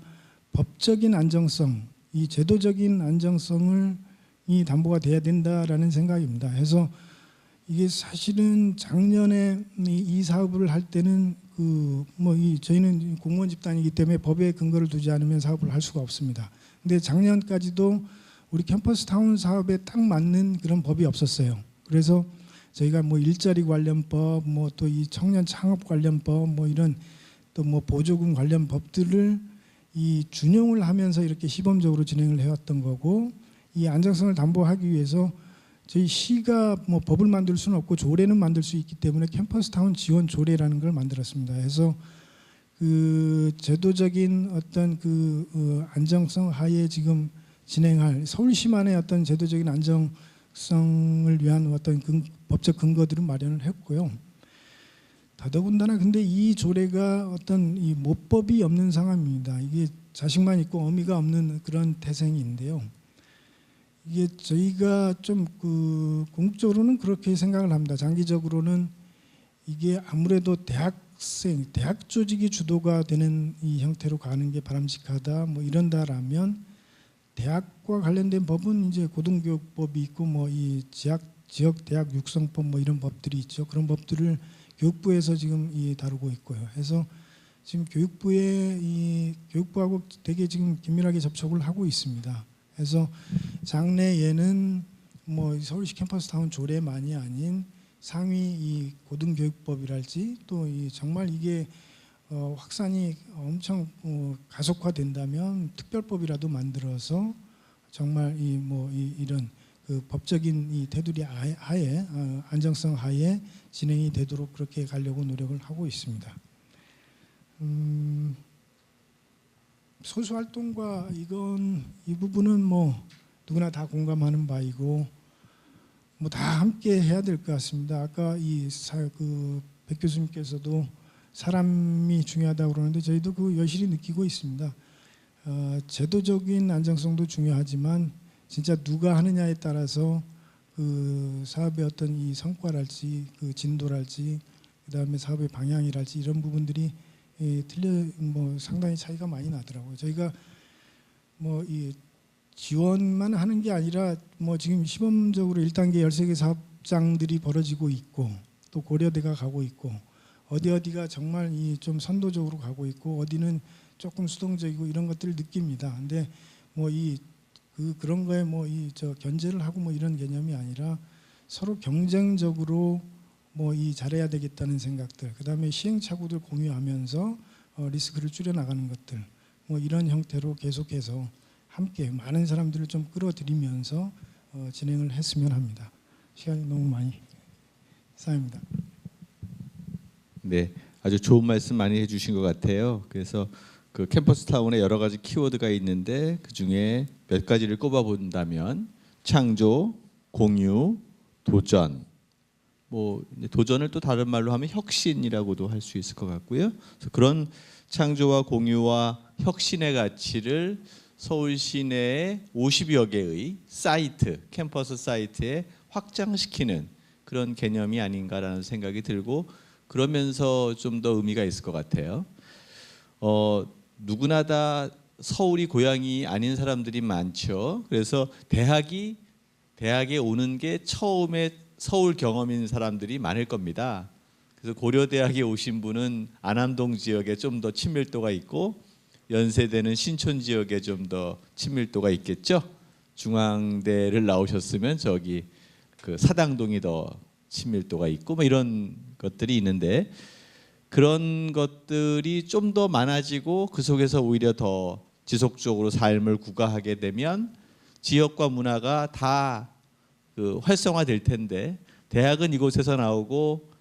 법적인 안정성, 이 제도적인 안정성을 이 담보가 돼야 된다라는 생각입니다. 그래서 이게 사실은 작년에 이 사업을 할 때는 그 뭐 이 저희는 공무원 집단이기 때문에 법에 근거를 두지 않으면 사업을 할 수가 없습니다. 근데 작년까지도 우리 캠퍼스 타운 사업에 딱 맞는 그런 법이 없었어요. 그래서 저희가 뭐 일자리 관련법, 뭐 또 이 청년 창업 관련법, 뭐 이런 또 뭐 보조금 관련 법들을 이 준용을 하면서 이렇게 시범적으로 진행을 해왔던 거고, 이 안정성을 담보하기 위해서 저희 시가 뭐 법을 만들 수는 없고 조례는 만들 수 있기 때문에 캠퍼스 타운 지원 조례라는 걸 만들었습니다. 그래서 그 제도적인 어떤 그 안정성 하에 지금 진행할 서울시만의 어떤 제도적인 안정성을 위한 어떤 법적 근거들은 마련을 했고요. 더더군다나 근데 이 조례가 어떤 이 모법이 없는 상황입니다. 이게 자식만 있고 어미가 없는 그런 태생인데요. 이게 저희가 좀 그 궁극적으로는 그렇게 생각을 합니다. 장기적으로는 이게 아무래도 대학 조직이 주도가 되는 이 형태로 가는 게 바람직하다. 뭐 이런다라면 대학과 관련된 법은 이제 고등교육법이 있고 뭐 이 지역 대학 육성법 뭐 이런 법들이 있죠. 그런 법들을 교육부에서 지금 다루고 있고요. 그래서 지금 교육부하고 되게 지금 긴밀하게 접촉을 하고 있습니다. 그래서 장래에는 뭐 서울시 캠퍼스 타운 조례만이 아닌 상위 이 고등교육법이랄지 또 이 정말 이게 확산이 엄청 가속화된다면 특별법이라도 만들어서 정말 이런 그 법적인 이 테두리 하에 안정성 하에 진행이 되도록 그렇게 가려고 노력을 하고 있습니다. 소수 활동과 이 부분은 뭐 누구나 다 공감하는 바이고 뭐 다 함께 해야 될 것 같습니다. 아까 백 교수님께서도 사람이 중요하다고 그러는데 저희도 그 여실히 느끼고 있습니다. 제도적인 안정성도 중요하지만 진짜 누가 하느냐에 따라서 그 사업의 어떤 이 성과랄지 그 진도랄지 그다음에 사업의 방향이랄지 이런 부분들이 상당히 차이가 많이 나더라고요. 저희가 뭐 이 지원만 하는 게 아니라 뭐 지금 시범적으로 1단계 13개 사업장들이 벌어지고 있고 또 고려대가 가고 있고 어디가 정말 좀 선도적으로 가고 있고 어디는 조금 수동적이고 이런 것들을 느낍니다. 근데 뭐 그런 거에 견제를 하고 뭐 이런 개념이 아니라 서로 경쟁적으로 잘해야 되겠다는 생각들, 그다음에 시행착오들 공유하면서 리스크를 줄여 나가는 것들, 이런 형태로 계속해서 함께 많은 사람들을 좀 끌어들이면서 진행을 했으면 합니다. 시간이 너무 많이 쌓입니다. 네, 아주 좋은 말씀 많이 해주신 것 같아요. 그래서 그 캠퍼스 타운에 여러 가지 키워드가 있는데 그 중에 몇 가지를 꼽아본다면 창조, 공유, 도전. 도전을 또 다른 말로 하면 혁신이라고도 할 수 있을 것 같고요. 그래서 그런 창조와 공유와 혁신의 가치를 서울 시내에 50여 개의 사이트, 캠퍼스 사이트에 확장시키는 그런 개념이 아닌가라는 생각이 들고 그러면서 좀 더 의미가 있을 것 같아요. 누구나 다 서울이 고향이 아닌 사람들이 많죠. 그래서 대학에 오는 게 처음에 서울 경험인 사람들이 많을 겁니다. 그래서 고려대학에 오신 분은 안암동 지역에 좀 더 친밀도가 있고 연세대는 신촌 지역에 좀 더 친밀도가 있겠죠. 중앙대를 나오셨으면 저기 그 사당동이 더 친밀도가 있고 뭐 이런 것들이 있는데 그런 것들이 좀 더 많아지고 그 속에서 오히려 더 지속적으로 삶을 구가하게 되면 지역과 문화가 다 그 활성화될 텐데 대학은 이곳에서 나오고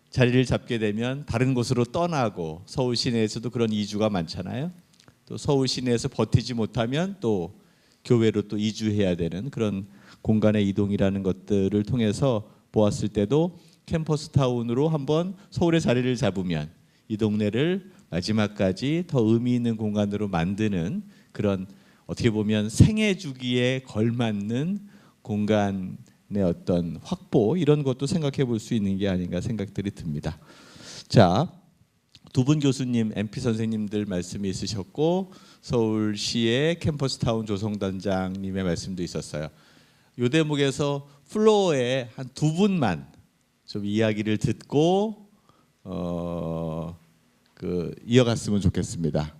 자리를 잡게 되면 다른 곳으로 떠나고 서울 시내에서도 그런 이주가 많잖아요. 또 서울 시내에서 버티지 못하면 또 교외로 또 이주해야 되는 그런 공간의 이동이라는 것들을 통해서 보았을 때도 캠퍼스 타운으로 한번 서울에 자리를 잡으면 이 동네를 마지막까지 더 의미 있는 공간으로 만드는 그런 어떻게 보면 생애 주기에 걸맞는 공간의 어떤 확보 이런 것도 생각해 볼 수 있는 게 아닌가 생각들이 듭니다. 자, 두 분 교수님, MP 선생님들 말씀이 있으셨고 서울시의 캠퍼스 타운 조성단장님의 말씀도 있었어요. 이 대목에서 플로어에 한 두 분만 좀 이야기를 듣고 이어갔으면 좋겠습니다.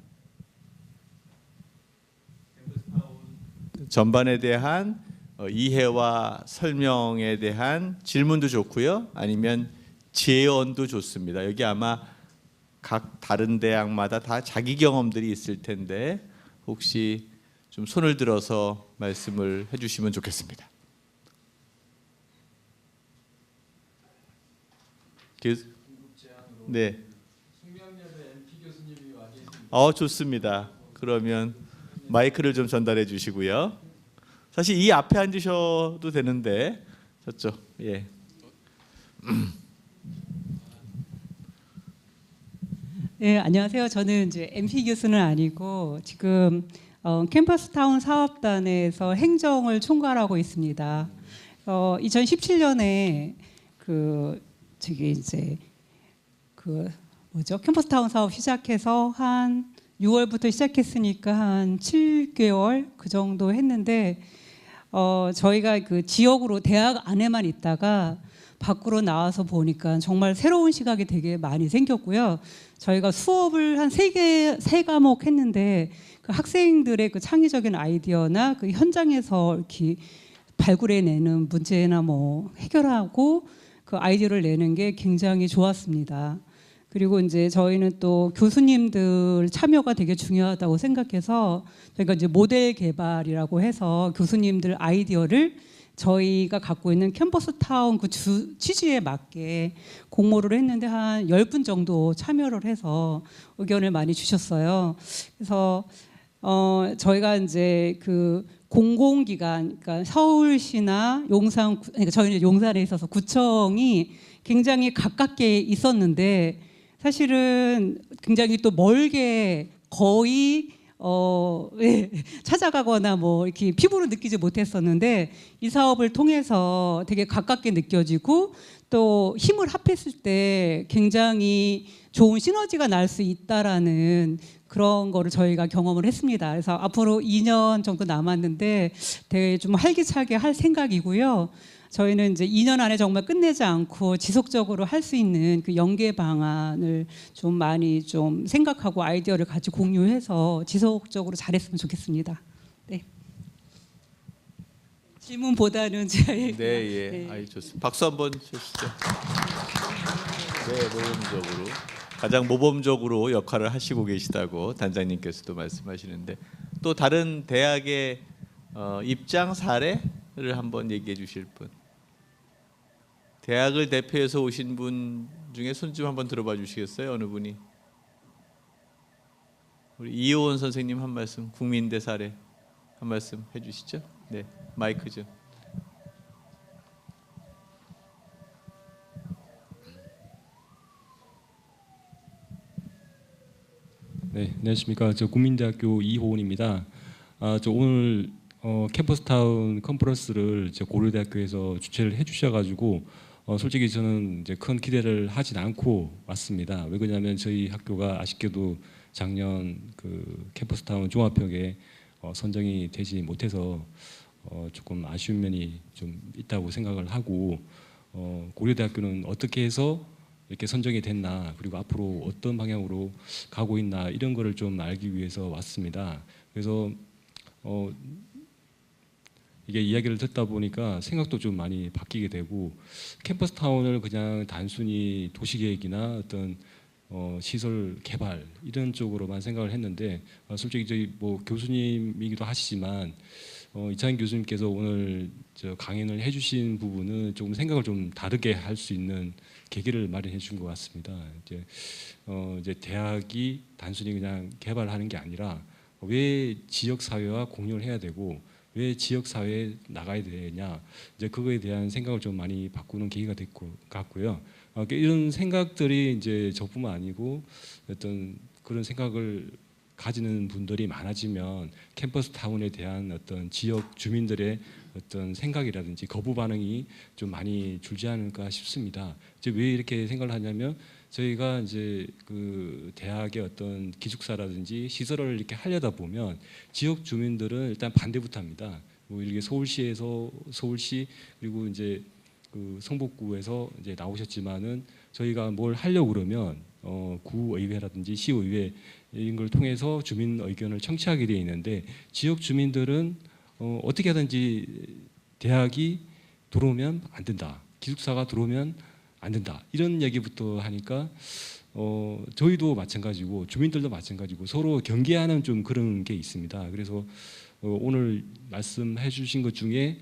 전반에 대한 이해와 설명에 대한 질문도 좋고요. 아니면 제언도 좋습니다. 여기 아마 각 다른 대학마다 다 자기 경험들이 있을 텐데 혹시 좀 손을 들어서 말씀을 해주시면 좋겠습니다. 네. 좋습니다. 그러면 마이크를 좀 전달해 주시고요. 사실 이 앞에 앉으셔도 되는데 저쪽 예. 네, 안녕하세요. 저는 이제 MP 교수는 아니고 지금 캠퍼스타운 사업단에서 행정을 총괄하고 있습니다. 2017년에 캠퍼스타운 사업 시작해서 한 6월부터 시작했으니까 한 7개월 그 정도 했는데 저희가 그 지역으로 대학 안에만 있다가 밖으로 나와서 보니까 정말 새로운 시각이 되게 많이 생겼고요. 저희가 수업을 한 3과목 했는데 그 학생들의 그 창의적인 아이디어나 그 현장에서 이렇게 발굴해내는 문제나 뭐 해결하고 그 아이디어를 내는 게 굉장히 좋았습니다. 그리고 이제 저희는 또 교수님들 참여가 되게 중요하다고 생각해서 저희가 이제 모델 개발이라고 해서 교수님들 아이디어를 저희가 갖고 있는 캠퍼스 타운 그 취지에 맞게 공모를 했는데 한 10분 정도 참여를 해서 의견을 많이 주셨어요. 그래서 저희가 이제 그 공공기관, 그러니까 서울시나 용산, 그러니까 저희는 용산에 있어서 구청이 굉장히 가깝게 있었는데 사실은 굉장히 또 멀게 거의 찾아가거나 뭐 이렇게 피부로 느끼지 못했었는데 이 사업을 통해서 되게 가깝게 느껴지고 또 힘을 합했을 때 굉장히 좋은 시너지가 날 수 있다라는 그런 거를 저희가 경험을 했습니다. 그래서 앞으로 2년 정도 남았는데 되게 좀 활기차게 할 생각이고요. 저희는 이제 2년 안에 정말 끝내지 않고 지속적으로 할 수 있는 그 연계 방안을 좀 많이 좀 생각하고 아이디어를 같이 공유해서 지속적으로 잘했으면 좋겠습니다. 네. 질문보다는 제 네, 예. 네. 아이 좋습니다. 박수 한번 주시죠. 네, 모범적으로 가장 모범적으로 역할을 하시고 계시다고 단장님께서도 말씀하시는데 또 다른 대학의 입장 사례를 한번 얘기해 주실 분. 대학을 대표해서 오신 분 중에 손 좀 한번 들어봐 주시겠어요? 어느 분이? 우리 이효원 선생님 한 말씀, 국민대 사례 한 말씀 해주시죠. 네, 마이크 좀. 네, 안녕하십니까. 저 국민대학교 이호원입니다. 저 오늘 캠퍼스타운 컨퍼런스를 고려대학교에서 주최를 해주셔가지고 솔직히 저는 이제 큰 기대를 하진 않고 왔습니다. 왜 그러냐면 저희 학교가 아쉽게도 작년 그 캠퍼스타운 종합평에 선정이 되지 못해서 조금 아쉬운 면이 좀 있다고 생각을 하고 고려대학교는 어떻게 해서 이렇게 선정이 됐나 그리고 앞으로 어떤 방향으로 가고 있나 이런 거를 좀 알기 위해서 왔습니다. 그래서 이게 이야기를 듣다 보니까 생각도 좀 많이 바뀌게 되고 캠퍼스 타운을 그냥 단순히 도시 계획이나 어떤 시설 개발 이런 쪽으로만 생각을 했는데 솔직히 저희 뭐 교수님이기도 하시지만 이창인 교수님께서 오늘 저 강연을 해주신 부분은 조금 생각을 좀 다르게 할 수 있는 계기를 마련해 준 것 같습니다. 이제 대학이 단순히 그냥 개발하는 게 아니라 왜 지역 사회와 공유를 해야 되고 왜 지역 사회에 나가야 되냐 이제 그거에 대한 생각을 좀 많이 바꾸는 계기가 될 것 같고요. 이런 생각들이 이제 저뿐만 아니고 어떤 그런 생각을 가지는 분들이 많아지면 캠퍼스 타운에 대한 어떤 지역 주민들의 어떤 생각이라든지 거부 반응이 좀 많이 줄지 않을까 싶습니다. 이제 왜 이렇게 생각을 하냐면 저희가 이제 그 대학의 어떤 기숙사라든지 시설을 이렇게 하려다 보면 지역 주민들은 일단 반대부터 합니다. 뭐 이렇게 서울시 그리고 이제 그 성북구에서 이제 나오셨지만은 저희가 뭘 하려고 그러면 구의회라든지 시의회 이런 걸 통해서 주민 의견을 청취하게 되어 있는데 지역 주민들은 어떻게 하든지 대학이 들어오면 안 된다. 기숙사가 들어오면 안 된다. 이런 얘기부터 하니까 저희도 마찬가지고 주민들도 마찬가지고 서로 경계하는 좀 그런 게 있습니다. 그래서 오늘 말씀해 주신 것 중에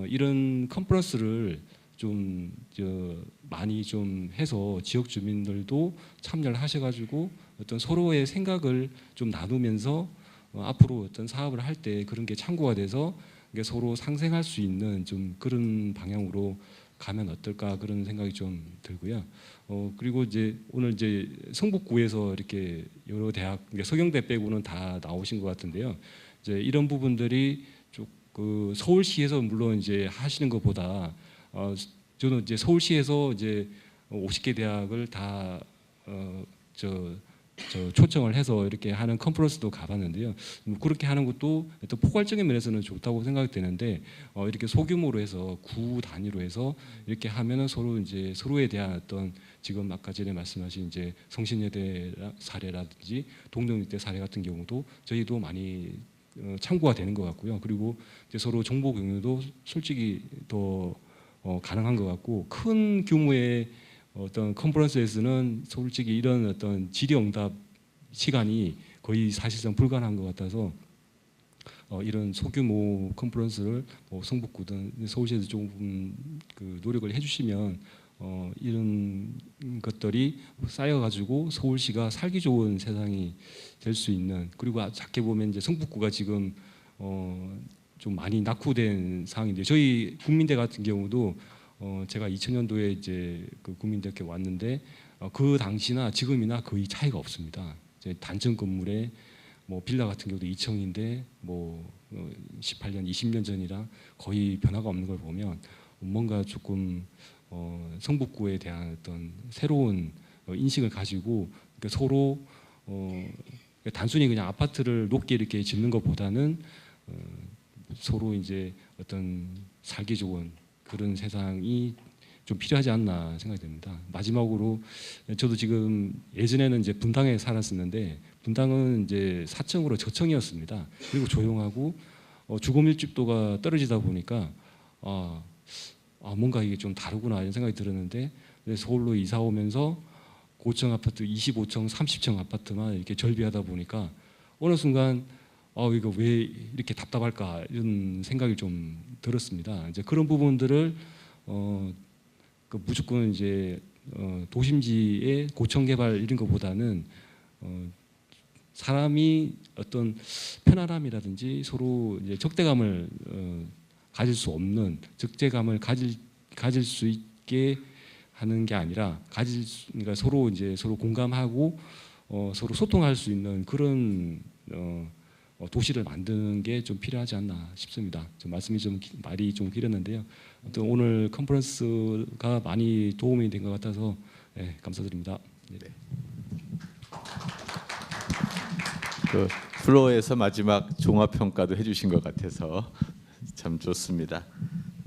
이런 컨퍼런스를 좀 많이 좀 해서 지역 주민들도 참여를 하셔가지고 어떤 서로의 생각을 좀 나누면서 앞으로 어떤 사업을 할 때 그런 게 참고가 돼서 서로 상생할 수 있는 좀 그런 방향으로 가면 어떨까 그런 생각이 좀 들고요. 그리고 이제 오늘 이제 성북구에서 이렇게 여러 대학 서경대 빼고는 다 나오신 것 같은데요. 이제 이런 부분들이 좀 그 서울시에서 물론 이제 하시는 것보다 저는 이제 서울시에서 이제 50개 대학을 다 초청을 해서 이렇게 하는 컨퍼런스도 가봤는데요. 그렇게 하는 것도 또 포괄적인 면에서는 좋다고 생각이 되는데 이렇게 소규모로 해서 구 단위로 해서 이렇게 하면은 서로 이제 서로에 대한 어떤 지금 아까 전에 말씀하신 이제 성신여대 사례라든지 동덕여대 사례 같은 경우도 저희도 많이 참고가 되는 것 같고요. 그리고 이제 서로 정보 공유도 솔직히 더 가능한 것 같고 큰 규모의 어떤 컨퍼런스에서는 솔직히 이런 어떤 질의응답 시간이 거의 사실상 불가능한 것 같아서 이런 소규모 컨퍼런스를 성북구든 서울시에서 조금 그 노력을 해주시면 이런 것들이 쌓여가지고 서울시가 살기 좋은 세상이 될 수 있는 그리고 작게 보면 이제 성북구가 지금 좀 많이 낙후된 상황인데 저희 국민대 같은 경우도 제가 2000년도에 이제 그 국민대학교 왔는데 그 당시나 지금이나 거의 차이가 없습니다. 이제 단층 건물에 뭐 빌라 같은 경우도 2층인데 뭐 18년, 20년 전이랑 거의 변화가 없는 걸 보면 뭔가 조금 성북구에 대한 어떤 새로운 인식을 가지고 그러니까 서로 단순히 그냥 아파트를 높게 이렇게 짓는 것보다는 서로 이제 어떤 살기 좋은 그런 세상이 좀 필요하지 않나 생각이 됩니다. 마지막으로 저도 지금 예전에는 이제 분당에 살았었는데 분당은 이제 4층으로 저층이었습니다. 그리고 조용하고 주거 밀집도가 떨어지다 보니까 뭔가 이게 좀 다르구나 이런 생각이 들었는데 서울로 이사 오면서 고층 아파트 25층, 30층 아파트만 이렇게 절비하다 보니까 어느 순간 이거 왜 이렇게 답답할까 이런 생각이 좀 들었습니다. 이제 그런 부분들을 그 무조건 이제 도심지의 고층 개발 이런 것보다는 사람이 어떤 편안함이라든지 서로 이제 적대감을 가질 수 없는 적대감을 가질 수 있게 하는 게 아니라 그러니까 서로 이제 서로 공감하고 서로 소통할 수 있는 그런 도시를 만드는 게 좀 필요하지 않나 싶습니다. 좀 말이 좀 길었는데요. 아무튼 오늘 컨퍼런스가 많이 도움이 된 것 같아서 감사드립니다. 네. 그 플로어에서 마지막 종합 평가도 해주신 것 같아서 참 좋습니다.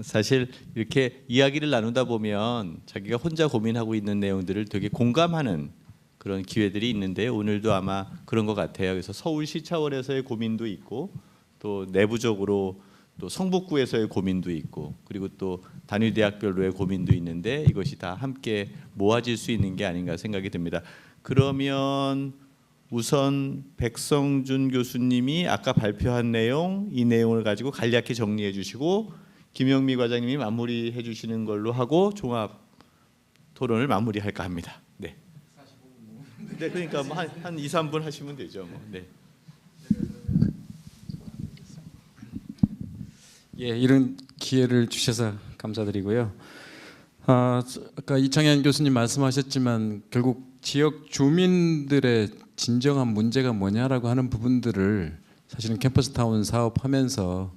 사실 이렇게 이야기를 나누다 보면 자기가 혼자 고민하고 있는 내용들을 되게 공감하는 그런 기회들이 있는데 오늘도 아마 그런 것 같아요. 그래서 서울시 차원에서의 고민도 있고 또 내부적으로 또 성북구에서의 고민도 있고 그리고 또 단위 대학별로의 고민도 있는데 이것이 다 함께 모아질 수 있는 게 아닌가 생각이 듭니다. 그러면 우선 백성준 교수님이 아까 발표한 내용, 이 내용을 가지고 간략히 정리해 주시고 김영미 과장님이 마무리해 주시는 걸로 하고 종합 토론을 마무리할까 합니다. 네. 네, 그러니까 뭐 한 2, 3분 하시면 되죠. 뭐. 네. 예, 이런 기회를 주셔서 감사드리고요. 아까 이창현 교수님 말씀하셨지만 결국 지역 주민들의 진정한 문제가 뭐냐라고 하는 부분들을 사실은 캠퍼스타운 사업하면서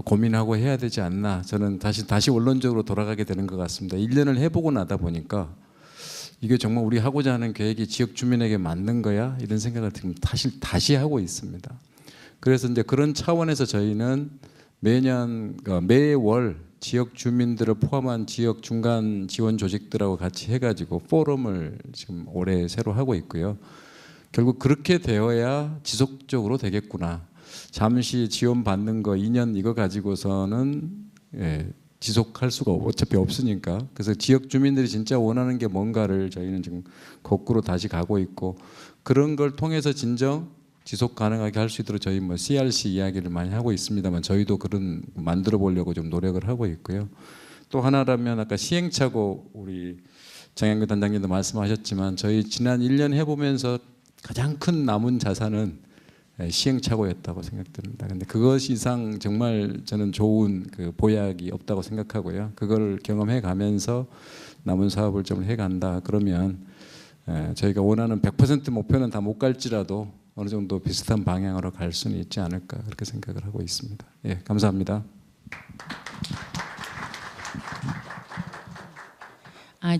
고민하고 해야 되지 않나. 저는 다시 원론적으로 돌아가게 되는 것 같습니다. 1년을 해보고 나다 보니까 이게 정말 우리 하고자 하는 계획이 지역 주민에게 맞는 거야? 이런 생각을 지금 다시 하고 있습니다. 그래서 이제 그런 차원에서 저희는 매월 지역 주민들을 포함한 지역 중간 지원 조직들하고 같이 해가지고 포럼을 지금 올해 새로 하고 있고요. 결국 그렇게 되어야 지속적으로 되겠구나. 잠시 지원 받는 거 2년 이거 가지고서는 지속할 수가 어차피 없으니까. 그래서 지역 주민들이 진짜 원하는 게 뭔가를 저희는 지금 거꾸로 다시 가고 있고 그런 걸 통해서 진정 지속 가능하게 할 수 있도록 저희 뭐 CRC 이야기를 많이 하고 있습니다만 저희도 그런 만들어 보려고 좀 노력을 하고 있고요. 또 하나라면 아까 시행착오 우리 장영규 단장님도 말씀하셨지만 저희 지난 1년 해보면서 가장 큰 남은 자산은 시행착오였다고 생각됩니다. 근데 그것 이상 정말 저는 좋은 그 보약이 없다고 생각하고요. 그걸 경험해 가면서 남은 사업을 좀 해간다. 그러면 저희가 원하는 100% 목표는 다 못 갈지라도 어느 정도 비슷한 방향으로 갈 수는 있지 않을까 그렇게 생각을 하고 있습니다. 예, 감사합니다.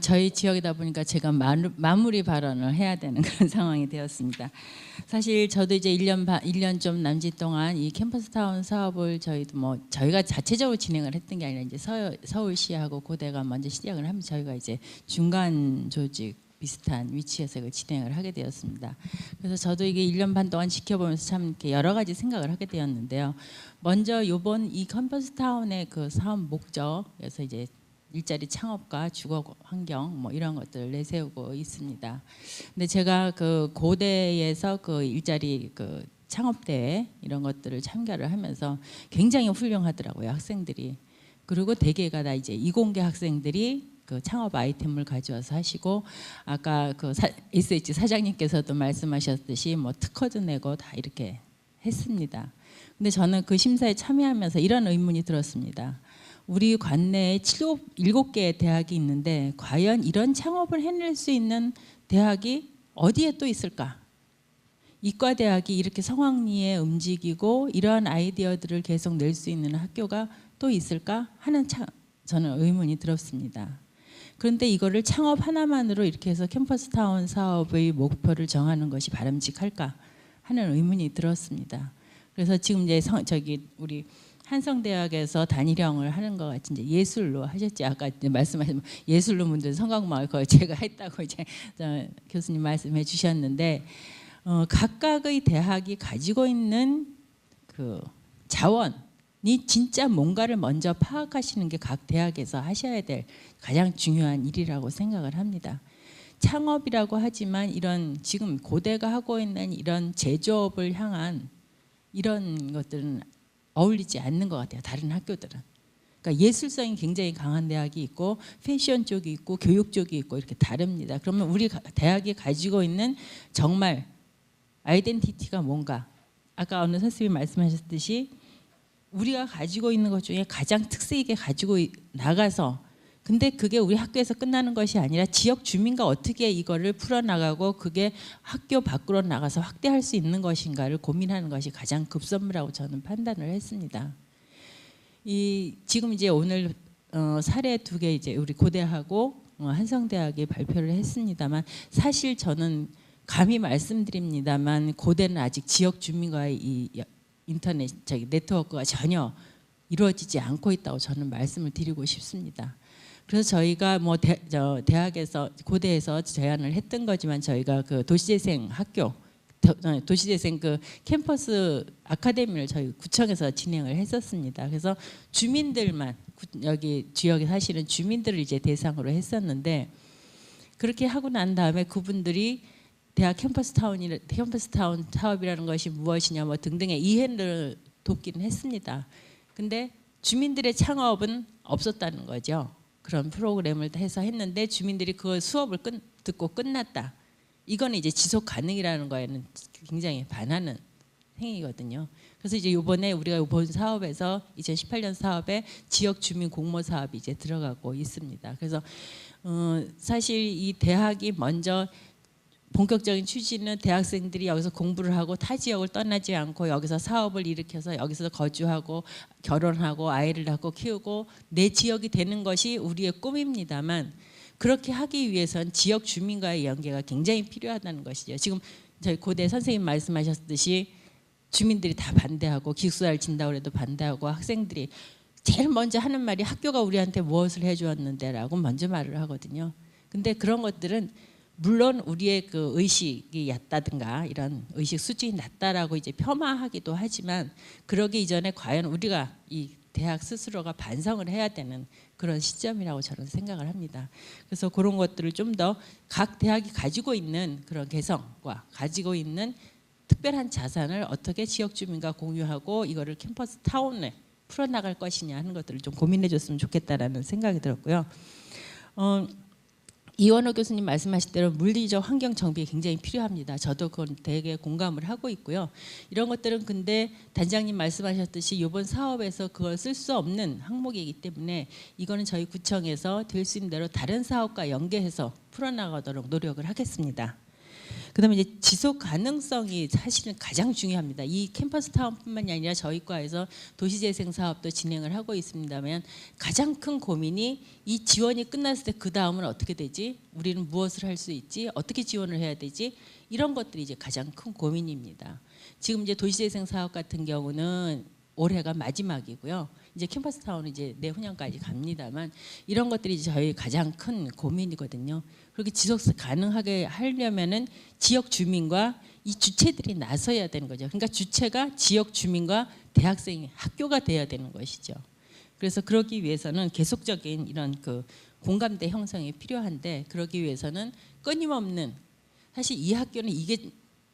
저희 지역이다 보니까 제가 마무리 발언을 해야 되는 그런 상황이 되었습니다. 사실 저도 이제 1년 좀 남짓 동안 이 캠퍼스타운 사업을 저희가 자체적으로 진행을 했던 게 아니라 이제 서울시하고 고대가 먼저 시작을 하면 저희가 이제 중간 조직 비슷한 위치에서 이걸 진행을 하게 되었습니다. 그래서 저도 이게 1년 반 동안 지켜보면서 참 이렇게 여러 가지 생각을 하게 되었는데요. 먼저 이번 이 캠퍼스타운의 그 사업 목적에서 이제 일자리 창업과 주거 환경 뭐 이런 것들을 내세우고 있습니다. 근데 제가 그 고대에서 그 일자리 그 창업 대회 이런 것들을 참가를 하면서 굉장히 훌륭하더라고요, 학생들이. 그리고 대개가 다 이제 이공계 학생들이 그 창업 아이템을 가져와서 하시고 아까 그 SH 사장님께서도 말씀하셨듯이 뭐 특허도 내고 다 이렇게 했습니다. 근데 저는 그 심사에 참여하면서 이런 의문이 들었습니다. 우리 관내에 7개의 대학이 있는데 과연 이런 창업을 해낼 수 있는 대학이 어디에 또 있을까? 이과대학이 이렇게 성황리에 움직이고 이러한 아이디어들을 계속 낼 수 있는 학교가 또 있을까 하는 저는 의문이 들었습니다. 그런데 이거를 창업 하나만으로 이렇게 해서 캠퍼스타운 사업의 목표를 정하는 것이 바람직할까 하는 의문이 들었습니다. 그래서 지금 이제 우리 한성대학에서 단일형을 하는 것 같이 이제 예술로 하셨지. 아까 이제 말씀하신 예술로 문제 성곽마을 거 제가 했다고 이제 교수님 말씀해 주셨는데 각각의 대학이 가지고 있는 그 자원이 진짜 뭔가를 먼저 파악하시는 게 각 대학에서 하셔야 될 가장 중요한 일이라고 생각을 합니다. 창업이라고 하지만 이런 지금 고대가 하고 있는 이런 제조업을 향한 이런 것들은 어울리지 않는 것 같아요. 다른 학교들은. 그러니까 예술성이 굉장히 강한 대학이 있고 패션 쪽이 있고 교육 쪽이 있고 이렇게 다릅니다. 그러면 우리 대학이 가지고 있는 정말 아이덴티티가 뭔가 아까 어느 선생님이 말씀하셨듯이 우리가 가지고 있는 것 중에 가장 특색 있게 가지고 나가서 근데 그게 우리 학교에서 끝나는 것이 아니라 지역 주민과 어떻게 이거를 풀어나가고 그게 학교 밖으로 나가서 확대할 수 있는 것인가를 고민하는 것이 가장 급선무라고 저는 판단을 했습니다. 지금 이제 오늘 사례 2개 이제 우리 고대하고 한성대학이 발표를 했습니다만 사실 저는 감히 말씀드립니다만 고대는 아직 지역 주민과의 이 인터넷 네트워크가 전혀 이루어지지 않고 있다고 저는 말씀을 드리고 싶습니다. 그래서 저희가 뭐 대학에서 고대에서 제안을 했던 거지만 저희가 그 도시재생 학교 도시재생 그 캠퍼스 아카데미를 저희 구청에서 진행을 했었습니다. 그래서 주민들만 여기 지역에 사시는 주민들을 이제 대상으로 했었는데 그렇게 하고 난 다음에 그분들이 대학 캠퍼스타운 사업이라는 것이 무엇이냐 뭐 등등의 이해를 돕기는 했습니다. 근데 주민들의 창업은 없었다는 거죠. 그런 프로그램을 해서 했는데 주민들이 그 수업을 듣고 끝났다. 이거는 이제 지속 가능이라는 거에는 굉장히 반하는 행위거든요. 그래서 이제 이번에 우리가 이번 사업에서 2018년 사업에 지역 주민 공모 사업이 이제 들어가고 있습니다. 그래서 사실 이 대학이 먼저 본격적인 취지는 대학생들이 여기서 공부를 하고 타 지역을 떠나지 않고 여기서 사업을 일으켜서 여기서 거주하고 결혼하고 아이를 낳고 키우고 내 지역이 되는 것이 우리의 꿈입니다만 그렇게 하기 위해선 지역 주민과의 연계가 굉장히 필요하다는 것이죠. 지금 저희 고대 선생님 말씀하셨듯이 주민들이 다 반대하고 기숙사를 진다고 해도 반대하고 학생들이 제일 먼저 하는 말이 학교가 우리한테 무엇을 해주었는데라고 먼저 말을 하거든요. 근데 그런 것들은 물론 우리의 그 의식이 얕다든가 이런 의식 수준이 낮다라고 이제 폄하하기도 하지만 그러기 이전에 과연 우리가 이 대학 스스로가 반성을 해야 되는 그런 시점이라고 저는 생각을 합니다. 그래서 그런 것들을 좀 더 각 대학이 가지고 있는 그런 개성과 가지고 있는 특별한 자산을 어떻게 지역 주민과 공유하고 이거를 캠퍼스 타운에 풀어나갈 것이냐 하는 것들을 좀 고민해 줬으면 좋겠다라는 생각이 들었고요. 이원호 교수님 말씀하신 대로 물리적 환경 정비가 굉장히 필요합니다. 저도 그건 되게 공감을 하고 있고요. 이런 것들은 근데 단장님 말씀하셨듯이 이번 사업에서 그걸 쓸 수 없는 항목이기 때문에 이거는 저희 구청에서 될 수 있는 대로 다른 사업과 연계해서 풀어나가도록 노력을 하겠습니다. 그다음에 이제 지속 가능성이 사실은 가장 중요합니다. 이 캠퍼스 타운뿐만이 아니라 저희 과에서 도시재생 사업도 진행을 하고 있습니다만 가장 큰 고민이 이 지원이 끝났을 때 그 다음은 어떻게 되지? 우리는 무엇을 할 수 있지? 어떻게 지원을 해야 되지? 이런 것들이 이제 가장 큰 고민입니다. 지금 이제 도시재생 사업 같은 경우는 올해가 마지막이고요. 이제 캠퍼스 타운은 이제 내후년까지 갑니다만 이런 것들이 이제 저희 가장 큰 고민이거든요. 그렇게 지속 가능하게 하려면은 지역 주민과 이 주체들이 나서야 되는 거죠. 그러니까 주체가 지역 주민과 대학생 학교가 돼야 되는 것이죠. 그래서 그러기 위해서는 계속적인 이런 그 공감대 형성이 필요한데 그러기 위해서는 끊임없는 사실 이 학교는 이게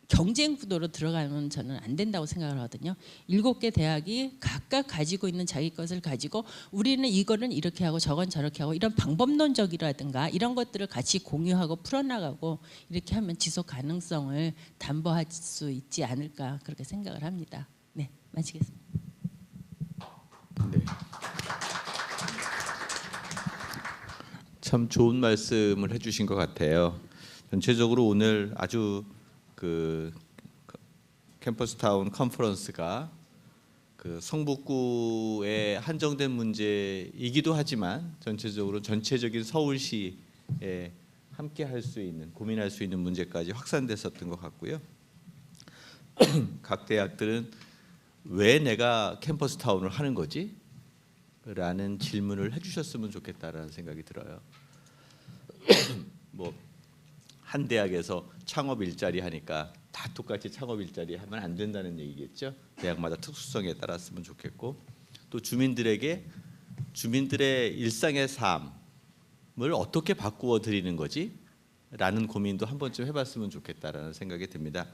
경쟁 구도로 들어가면 저는 안 된다고 생각을 하거든요. 7개 대학이 각각 가지고 있는 자기 것을 가지고 우리는 이거는 이렇게 하고 저건 저렇게 하고 이런 방법론적이라든가 이런 것들을 같이 공유하고 풀어나가고 이렇게 하면 지속 가능성을 담보할 수 있지 않을까 그렇게 생각을 합니다. 네, 마치겠습니다. 네. 참 좋은 말씀을 해주신 것 같아요. 전체적으로 오늘 아주 그 캠퍼스타운 컨퍼런스가 그 성북구의 한정된 문제이기도 하지만 전체적인 서울시에 함께 할 수 있는 고민할 수 있는 문제까지 확산됐었던 것 같고요. 각 대학들은 왜 내가 캠퍼스타운을 하는 거지? 라는 질문을 해주셨으면 좋겠다라는 생각이 들어요. 뭐 한 대학에서 창업 일자리 하니까 다 똑같이 창업 일자리 하면 안 된다는 얘기겠죠. 대학마다 특수성에 따랐으면 좋겠고 또 주민들에게 주민들의 일상의 삶을 어떻게 바꾸어 드리는 거지? 라는 고민도 한 번쯤 해봤으면 좋겠다라는 생각이 듭니다.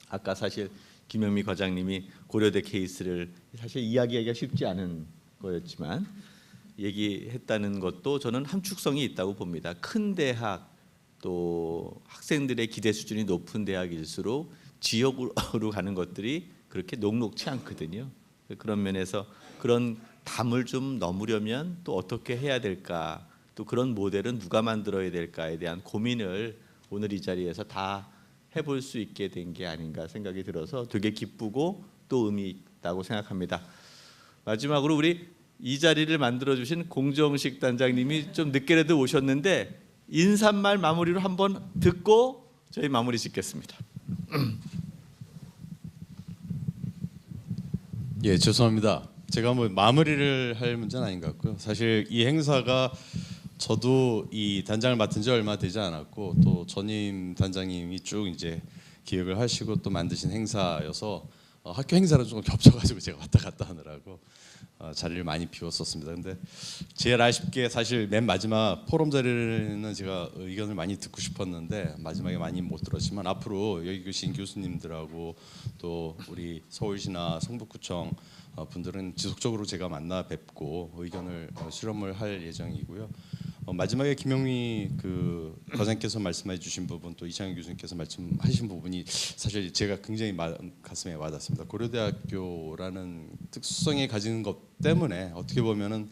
아까 사실 김영미 과장님이 고려대 케이스를 사실 이야기하기가 쉽지 않은 거였지만 얘기했다는 것도 저는 함축성이 있다고 봅니다. 큰 대학 또 학생들의 기대 수준이 높은 대학일수록 지역으로 가는 것들이 그렇게 녹록치 않거든요. 그런 면에서 그런 담을 좀 넘으려면 또 어떻게 해야 될까, 또 그런 모델은 누가 만들어야 될까에 대한 고민을 오늘 이 자리에서 다 해볼 수 있게 된 게 아닌가 생각이 들어서 되게 기쁘고 또 의미 있다고 생각합니다. 마지막으로 우리 이 자리를 만들어주신 공정식 단장님이 좀 늦게라도 오셨는데 인사말 마무리로 한번 듣고 저희 마무리 짓겠습니다. 예, 죄송합니다. 제가 뭐 마무리를 할 문제는 아닌 것 같고요. 사실 이 행사가 저도 이 단장을 맡은 지 얼마 되지 않았고 또 전임 단장님이 쭉 이제 기획을 하시고 또 만드신 행사여서 학교 행사랑 좀 겹쳐가지고 제가 왔다 갔다 하느라고 자리를 많이 비웠었습니다. 근데 제일 아쉽게 사실 맨 마지막 포럼 자리는 제가 의견을 많이 듣고 싶었는데 마지막에 많이 못 들었지만 앞으로 여기 계신 교수님들하고 또 우리 서울시나 성북구청 분들은 지속적으로 제가 만나 뵙고 의견을 수렴을 할 예정이고요. 마지막에 김영미 과장님께서 말씀해 주신 부분 또 이창현 교수님께서 말씀하신 부분이 사실 제가 굉장히 가슴에 와닿습니다. 고려대학교라는 특수성이 가지는 것 때문에 어떻게 보면은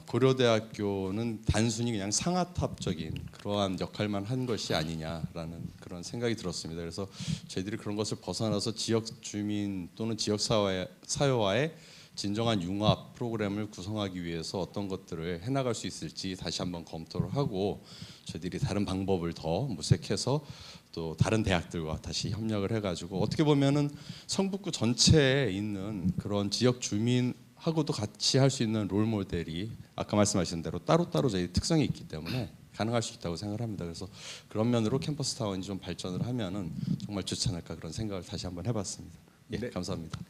고려대학교는 단순히 그냥 상아탑적인 그러한 역할만 한 것이 아니냐라는 그런 생각이 들었습니다. 그래서 저희들이 그런 것을 벗어나서 지역 주민 또는 지역 사회와의 진정한 융합 프로그램을 구성하기 위해서 어떤 것들을 해나갈 수 있을지 다시 한번 검토를 하고 저희들이 다른 방법을 더 모색해서 또 다른 대학들과 다시 협력을 해가지고 어떻게 보면은 성북구 전체에 있는 그런 지역 주민하고도 같이 할 수 있는 롤 모델이 아까 말씀하신 대로 따로따로 저희 특성이 있기 때문에 가능할 수 있다고 생각을 합니다. 그래서 그런 면으로 캠퍼스 타운이 좀 발전을 하면은 정말 좋지 않을까 그런 생각을 다시 한번 해봤습니다. 예, 네. 감사합니다.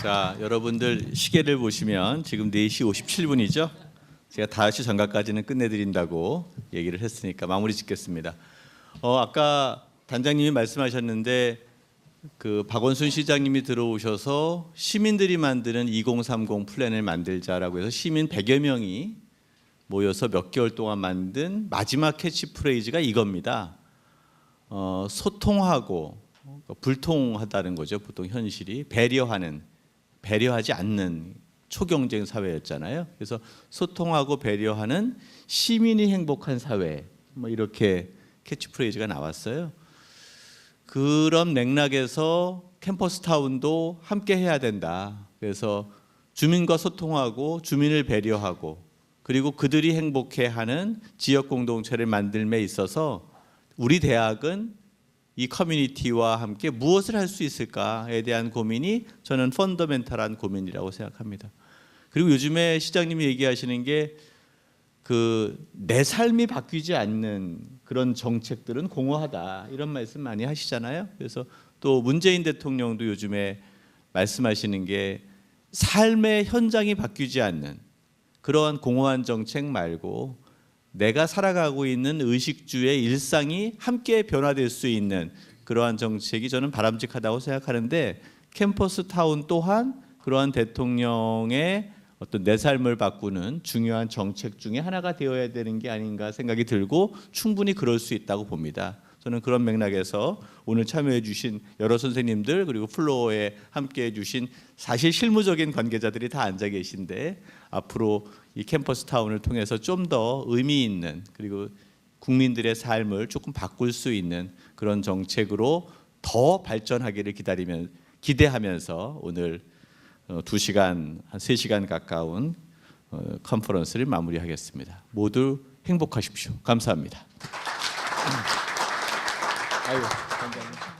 자, 여러분들 시계를 보시면 지금 4시 57분이죠. 제가 5시 전까지는 끝내드린다고 얘기를 했으니까 마무리 짓겠습니다. 아까 단장님이 말씀하셨는데 박원순 시장님이 들어오셔서 시민들이 만드는 2030 플랜을 만들자라고 해서 시민 100여 명이 모여서 몇 개월 동안 만든 마지막 캐치프레이즈가 이겁니다. 소통하고 불통하다는 거죠. 보통 현실이 배려하지 않는 초경쟁 사회였잖아요. 그래서 소통하고 배려하는 시민이 행복한 사회 뭐 이렇게 캐치프레이즈가 나왔어요. 그런 맥락에서 캠퍼스 타운도 함께 해야 된다. 그래서 주민과 소통하고 주민을 배려하고 그리고 그들이 행복해하는 지역 공동체를 만들m에 있어서 우리 대학은 이 커뮤니티와 함께 무엇을 할 수 있을까에 대한 고민이 저는 펀더멘탈한 고민이라고 생각합니다. 그리고 요즘에 시장님이 얘기하시는 게 내 삶이 바뀌지 않는 그런 정책들은 공허하다 이런 말씀 많이 하시잖아요. 그래서 또 문재인 대통령도 요즘에 말씀하시는 게 삶의 현장이 바뀌지 않는 그러한 공허한 정책 말고 내가 살아가고 있는 의식주의 일상이 함께 변화될 수 있는 그러한 정책이 저는 바람직하다고 생각하는데 캠퍼스 타운 또한 그러한 대통령의 어떤 내 삶을 바꾸는 중요한 정책 중에 하나가 되어야 되는 게 아닌가 생각이 들고 충분히 그럴 수 있다고 봅니다. 저는 그런 맥락에서 오늘 참여해 주신 여러 선생님들 그리고 플로어에 함께해 주신 사실 실무적인 관계자들이 다 앉아 계신데 앞으로 이 캠퍼스 타운을 통해서 좀 더 의미 있는 그리고 국민들의 삶을 조금 바꿀 수 있는 그런 정책으로 더 발전하기를 기대하면서 오늘 2시간, 한 3시간 가까운 컨퍼런스를 마무리하겠습니다. 모두 행복하십시오. 감사합니다. 아유, 감사합니다.